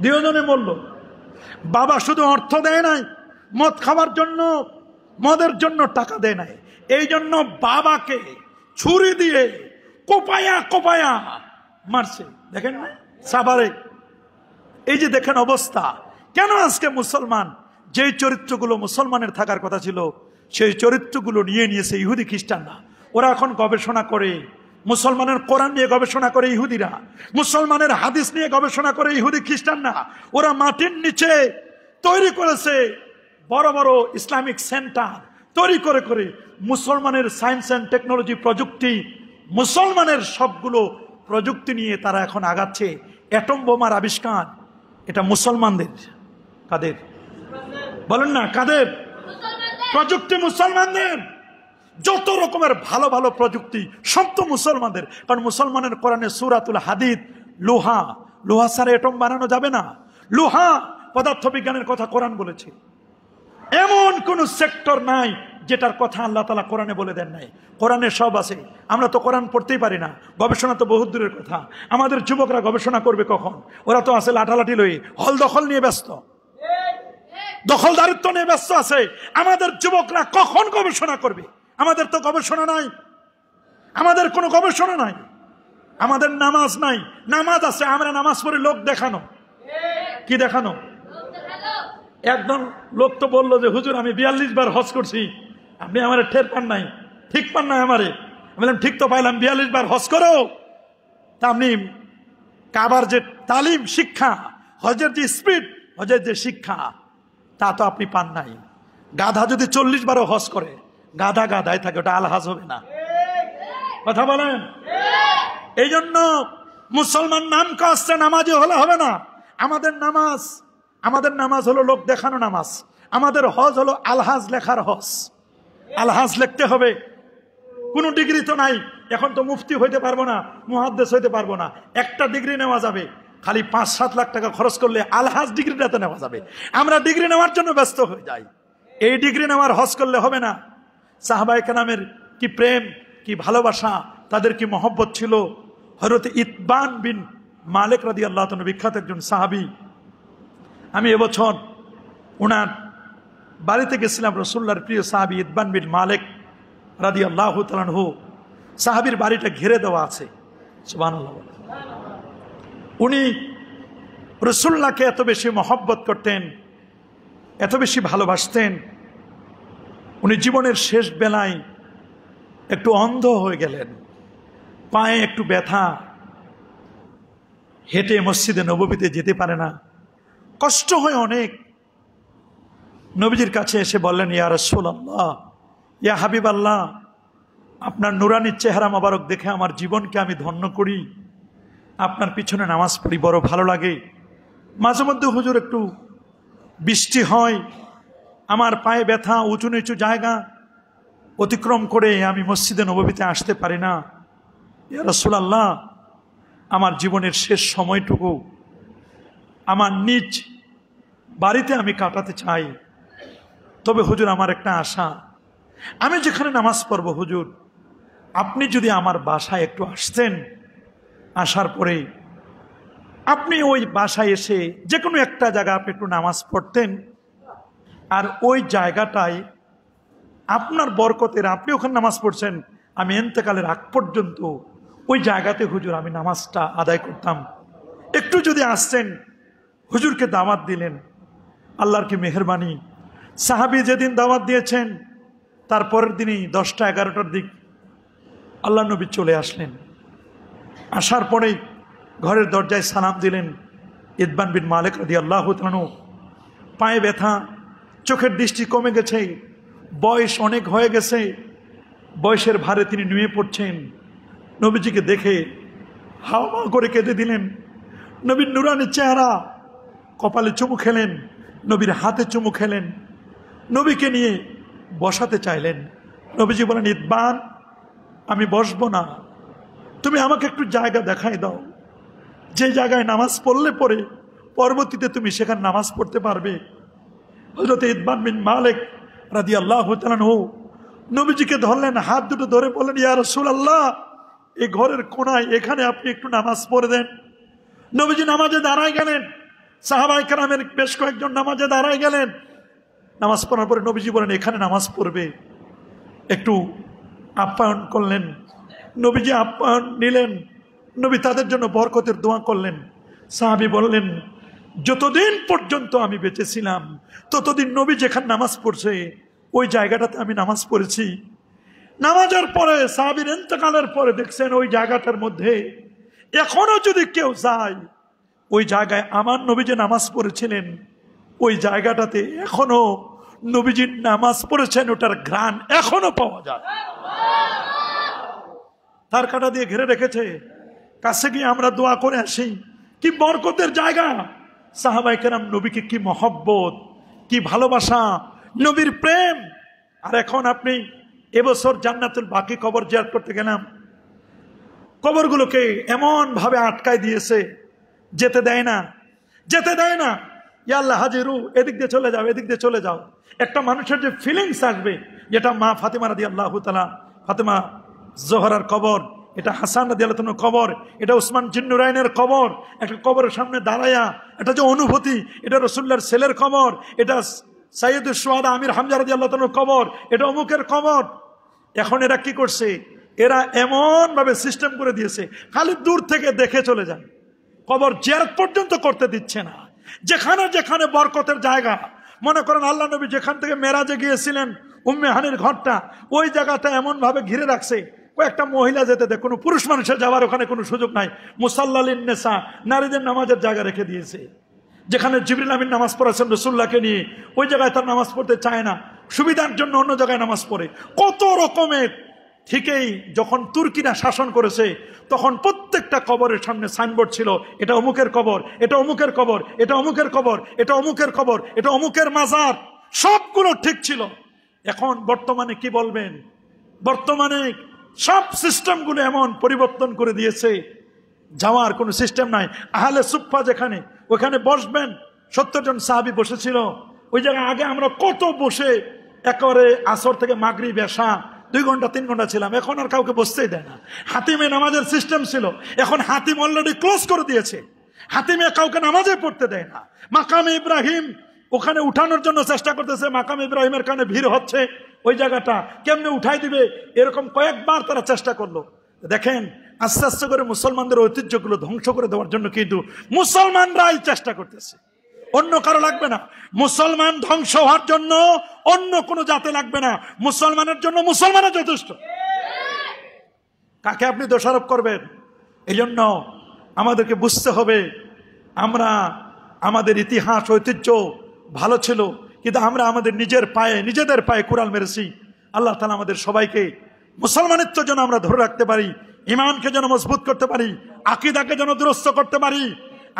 2 জনে মরল। বাবা শুধু অর্থ দেয় নাই, মদ খাবার জন্য, মদের জন্য টাকা দেয় নাই, এই জন্য বাবাকে ছুরি দিয়ে কোপায়া কোপায়া মারছে। দেখেন না সাভারে? এই যে দেখেন অবস্থা। কেন আজকে মুসলমান যেই চরিত্রগুলো মুসলমানের থাকার কথা ছিল সেই চরিত্রগুলো নিয়ে নিয়েছে ইহুদি খ্রিস্টানরা। ওরা এখন গবেষণা করে, মুসলমানের কোরআন নিয়ে গবেষণা করে ইহুদিরা, মুসলমানের হাদিস নিয়ে গবেষণা করে ইহুদি খ্রিস্টানরা। ওরা মাটির নিচে তৈরি করেছে বড় বড় ইসলামিক সেন্টার তৈরি করে করে মুসলমানের সায়েন্স অ্যান্ড টেকনোলজি, প্রযুক্তি, মুসলমানের সবগুলো প্রযুক্তি নিয়ে তারা এখন আগাচ্ছে। অ্যাটম বোমার আবিষ্কার, এটা মুসলমানদের। কাদের বলেন না? কাদের? প্রযুক্তি মুসলমানদের। যত রকমের ভালো ভালো প্রযুক্তি সব তো মুসলমানদের। কারণ মুসলমানের কোরআনে সূরাতুল হাদিদ লোহা, লোহা ছাড়া এটম বানানো যাবে না। লোহা পদার্থবিজ্ঞানের কথা কোরআন বলেছে। এমন কোন সেক্টর নাই যেটার কথা আল্লাহ তাআলা কোরআনে বলে দেন নাই। কোরআনে সব আছে। আমরা তো কোরআন পড়তেই পারি না, গবেষণা তো বহুত দূরের কথা। আমাদের যুবকরা গবেষণা করবে কখন? ওরা তো আছে লাঠালাঠি লই, হল দখল নিয়ে ব্যস্ত, দখলদারিত্ব নিয়ে ব্যস্ত আছে। আমাদের যুবকরা কখন গবেষণা করবে? আমাদের তো গবেষণা নাই, আমাদের কোনো গবেষণা নাই। আমাদের নামাজ নাই। নামাজ আছে, আমরা নামাজ পড়ে লোক দেখানো। কি দেখানো? একজন লোক তো বললো যে হুজুর আমি 42 বার হজ করছি, আপনি আমার ঠের পান নাই, ঠিক পান নাই আমারে। বললাম ঠিক তো পাইলাম, 42 বার হজ করো, তা আপনি কাবার যে তালিম শিক্ষা, হজের যে স্পিড, হজের যে শিক্ষা, তা তো আপনি পান নাই। গাধা যদি 40 বারও হজ করে, গাধা গাধাই থাকে, ওটা আলহাজ হবে না। কথা বলেন? এই জন্য মুসলমান নাম কাজটা নামাজে হলে হবে না। আমাদের নামাজ হলো লোক দেখানো নামাজ। আমাদের হজ হলো আলহাজ লেখার হজ। আলহাজ লিখতে হবে। কোনো ডিগ্রি তো নাই। এখন তো মুফতি হইতে পারবো না, মুহাদ্দিস হইতে পারবো না। একটা ডিগ্রি নেওয়া যাবে, খালি 5-7 লাখ টাকা খরচ করলে আলহাজ ডিগ্রিটাতে নেওয়া যাবে। আমরা ডিগ্রি নেওয়ার জন্য ব্যস্ত হয়ে যাই। এই ডিগ্রি নেওয়ার হজ করলে হবে না। সাহাবায়ে কেরামের কি প্রেম, কি ভালোবাসা, তাদের কি মহব্বত ছিল। হযরত ইতবান বিন মালিক রাদিয়াল্লাহু তাআলা বিখ্যাত একজন সাহাবী। আমি এবছর ওনার বাড়িতে গেছিলাম। রাসূলুল্লাহর প্রিয় সাহাবী ইতবান বিন মালিক রাদিয়াল্লাহু তাআলা আনহু, সাহাবীর বাড়িটা ঘিরে দেওয়া আছে। সুবহানাল্লাহ। উনি রাসূলুল্লাহকে এত বেশি মহব্বত করতেন, এত বেশি ভালোবাসতেন, উনি জীবনের শেষ বেলায় একটু অন্ধ হয়ে গেলেন, পায়ে একটু ব্যথা, হেঁটে মসজিদে নববীতে যেতে পারে না, কষ্ট হয় অনেক। নবীজির কাছে এসে বললেন, ইয়া রাসূলুল্লাহ, ইয়া হাবিবাল্লাহ, আপনার নুরানি চেহারা মোবারক দেখে আমার জীবনকে আমি ধন্য করি, আপনার পিছনে নামাজ পড়ি, বড় ভালো লাগে। মাঝে মধ্যে হুজুর একটু বৃষ্টি হয়, আমার পায়ে ব্যথা, উঁচু নিচু জায়গা অতিক্রম করে আমি মসজিদে নববীতে আসতে পারি না। ইয়া রাসূলুল্লাহ, আমার জীবনের শেষ সময়টুকু আমার নিজ বাড়িতে আমি কাটাতে চাই। তবে হুজুর আমার একটা আশা, আমি যেখানে নামাজ পড়ব হুজুর, আপনি যদি আমার বাসায় একটু আসতেন, আসার পরে আপনি ওই বাসায় এসে যে কোনো একটা জায়গা আপনি একটু নামাজ পড়তেন, আর ওই জায়গাটায় আপনার বরকতের, আপনি ওখানে নামাজ পড়ছেন, আমি ইন্তেকালের আগ পর্যন্ত ওই জায়গাতে হুজুর আমি নামাজটা আদায় করতাম। একটু যদি আসতেন। হুজুরকে দাওয়াত দিলেন। আল্লাহর কি মেহেরবানি, সাহাবী যেদিন দাওয়াত দিয়েছেন তার পরের দিনই 10টা-11টার দিক আল্লাহ নবী চলে আসলেন। আসার পরেই ঘরের দরজায় সালাম দিলেন। ইতবান বিন মালিক রাদিয়াল্লাহু তাআলা আনহু, পায়ে ব্যথা, চোখের দৃষ্টি কমে গেছে, বয়স অনেক হয়ে গেছে, বয়সের ভারে তিনি নুয়ে পড়ছেন। নবীজিকে দেখে হাওয়া করে কেঁদে দিলেন। নবীর নুরানি চেহারা, কপালে চুমু খেলেন, নবীর হাতে চুমু খেলেন, নবীকে নিয়ে বসাতে চাইলেন। নবীজি বলেন, ইতবান, আমি বসবো না, তুমি আমাকে একটু জায়গা দেখাই দাও, যে জায়গায় নামাজ পড়লে পরে পরবর্তীতে তুমি সেখানে নামাজ পড়তে পারবে। হযরত ইতবান বিন মালিক রাদিয়াল্লাহু তাআলা আনহু নবীজিকে ধরলেন, হাত দুটো ধরে বললেন, ইয়া রাসূলুল্লাহ, এই ঘরের কোনায় এখানে আপনি একটু নামাজ পড়ে দেন। নবীজি নামাজে দাঁড়ায় গেলেন। সাহাবায়ে কেরামের বেশ কয়েকজন নামাজে দাঁড়ায় গেলেন। নামাজ পড়ার পরে নবীজি বলেন, এখানে নামাজ পড়বে, একটু আপ্যায়ন করলেন। নবীজি আপ্যায়ন নিলেন। নবী তাদের জন্য বরকতের দোয়া করলেন। সাহাবী বললেন, যতদিন পর্যন্ত আমি বেঁচে ছিলাম ততদিন নবী যেখানে নামাজ পড়ছে ওই জায়গাটাতে আমি নামাজ পড়েছি। নামাজের পরে, সাহাবীর ইন্তেকালের পরে দেখছেন ওই জায়গাটার মধ্যে এখনো যদি কেউ যায়, ওই জায়গায় আমার নবী যে নামাজ পড়েছিলেন ওই জায়গাটাতে এখনো নবীজির নামাজ পড়েছেন, ওটার ঘ্রাণ এখনো পাওয়া যায়। তার কাটা দিয়ে ঘিরে রেখেছে। কাছে গিয়ে আমরা দোয়া করে আসি। কি বরকতের জায়গা! সাহাবায়ে কেরাম নবীকে কি মহব্বত, কি ভালোবাসা, নবীর প্রেম। আর এখন আপনি এবছর জান্নাতুল বাকি কবর জিয়ারত করতে গেলাম, কবরগুলোকে এমন ভাবে আটকায় দিয়েছে, যেতে দেয় না, যেতে দেয় না। ইয়া আল্লাহ হাজিরু, এদিক দিয়ে চলে যাও, এদিক দিয়ে চলে যাও। একটা মানুষের যে ফিলিংস আসবে, যেটা মা ফাতেমা রাদিয়াল্লাহু তাআলা, ফাতেমা জোহরার কবর, এটা হাসান রাদিয়াল্লাহু তাআলার কবর, এটা উসমান জিন্নুরাইনের কবর, একটা কবরের সামনে দাঁড়ায়া এটা যে অনুভূতি, এটা রাসূলুল্লাহর ছেলের কবর, এটা সাইয়্যিদুশ শুহাদা আমির হামজা রাদিয়াল্লাহু তাআলার কবর, এটা অমুকের কবর। এখন এরা কি করছে? এরা এমন ভাবে সিস্টেম করে দিয়েছে, খালি দূর থেকে দেখে চলে যান, কবর জিয়ারত পর্যন্ত করতে দিচ্ছে না। যেখানে যেখানে বরকতের জায়গা, মনে করেন আল্লাহ নবী যেখান থেকে মেরাজে গিয়েছিলেন, উম্মে হানির ঘরটা, ওই জায়গাটা এমন ভাবে ঘিরে রাখছে, কয়েকটা মহিলা যেতে দেয়, কোনো পুরুষ মানুষের যাওয়ার ওখানে কোনো সুযোগ নাই। মুসাল্লালিন নেসা, নারীদের নামাজের জায়গা রেখে দিয়েছে। যেখানে জিবরিল আমিন নামাজ পড়েছেন রাসূলুল্লাহকে নিয়ে, ওই জায়গায় তার নামাজ পড়তে চায় না, সুবিধার জন্য অন্য জায়গায় নামাজ পড়ে। কত রকমের। ঠিকই যখন তুর্কিরা শাসন করেছে, তখন প্রত্যেকটা কবরের সামনে সাইনবোর্ড ছিল, এটা অমুকের কবর, এটা অমুকের কবর, এটা অমুকের কবর, এটা অমুকের কবর, এটা অমুকের মাজার, সবগুলো ঠিক ছিল। এখন বর্তমানে কি বলবেন? বর্তমানে সব সিস্টেমগুলো এমন পরিবর্তন করে দিয়েছে, যাওয়ার কোনো সিস্টেম নাই। আহলে সুফফা যেখানে, ওখানে বসবেন, 70 জন সাহাবী বসেছিল ওই জায়গায়। আগে আমরা কত বসে একেবারে আসর থেকে মাগরিব এশা 2 ঘন্টা 3 ঘন্টা ছিলাম, এখন আর কাউকে বসতেই দেয় না। হাতিমে নামাজের সিস্টেম ছিল, এখন হাতিম অলরেডি ক্লোজ করে দিয়েছে, হাতিমে কাউকে নামাজে পড়তে দেয় না। মাকামে ইব্রাহিম ওখানে উঠানোর জন্য চেষ্টা করতেছে, মাকামে ইব্রাহিমের কারণে ভিড় হচ্ছে, ওই জায়গাটা কেমনে উঠাই দিবে, এরকম কয়েকবার তারা চেষ্টা করলো। দেখেন আস্তে আস্তে করে মুসলমানদের ঐতিহ্যগুলো ধ্বংস করে দেওয়ার জন্য কিন্তু মুসলমানরাই চেষ্টা করতেছে, অন্য কারো লাগবে না। মুসলমান ধ্বংস হওয়ার জন্য অন্য কোনো জাতি লাগবে না, মুসলমানের জন্য মুসলমানের যথেষ্ট। কাকে আপনি দোষারোপ করবেন? এই জন্য আমাদেরকে বুঝতে হবে, আমরা আমাদের ইতিহাস ঐতিহ্য ভালো ছিল, কিন্তু আমরা আমাদের নিজেদের পায়ে কুড়াল মেরেছি। আল্লাহ তাআলা আমাদের সবাইকে মুসলমানিত্ব যেন আমরা ধরে রাখতে পারি, ইমানকে যেন মজবুত করতে পারি, আকীদাকে যেন দুরস্ত করতে পারি,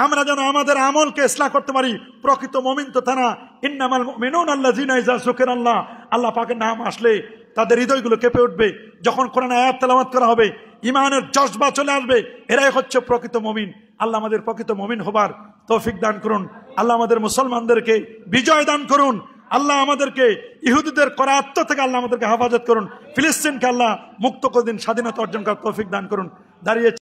আমরা যেন আমাদের আমলকে ইসলাহ করতে পারি। প্রকৃত মুমিন তো তারা, ইন্নামাল মুমিনুনা আল্লাযিনা ইযা যুকিরাল্লাহ, আল্লাহ পাকের নাম আসলে তাদের হৃদয়গুলো কেঁপে উঠবে। যখন কোরআন আয়াত তেলাওয়াত করা হবে, ইমানের জজবা চলে আসবে, এরাই হচ্ছে প্রকৃত মুমিন। আল্লাহ আমাদের প্রকৃত মুমিন হবার তৌফিক দান করুন। আল্লাহ আমাদের মুসলমানদেরকে বিজয় দান করুন। আল্লাহ আমাদেরকে ইহুদিদের করায়ত্ত থেকে আল্লাহ আমাদেরকে হেফাজত করুন। ফিলিস্তিনকে আল্লাহ মুক্ত করে দিন, স্বাধীনতা অর্জন করার তৌফিক দান করুন। দাঁড়িয়ে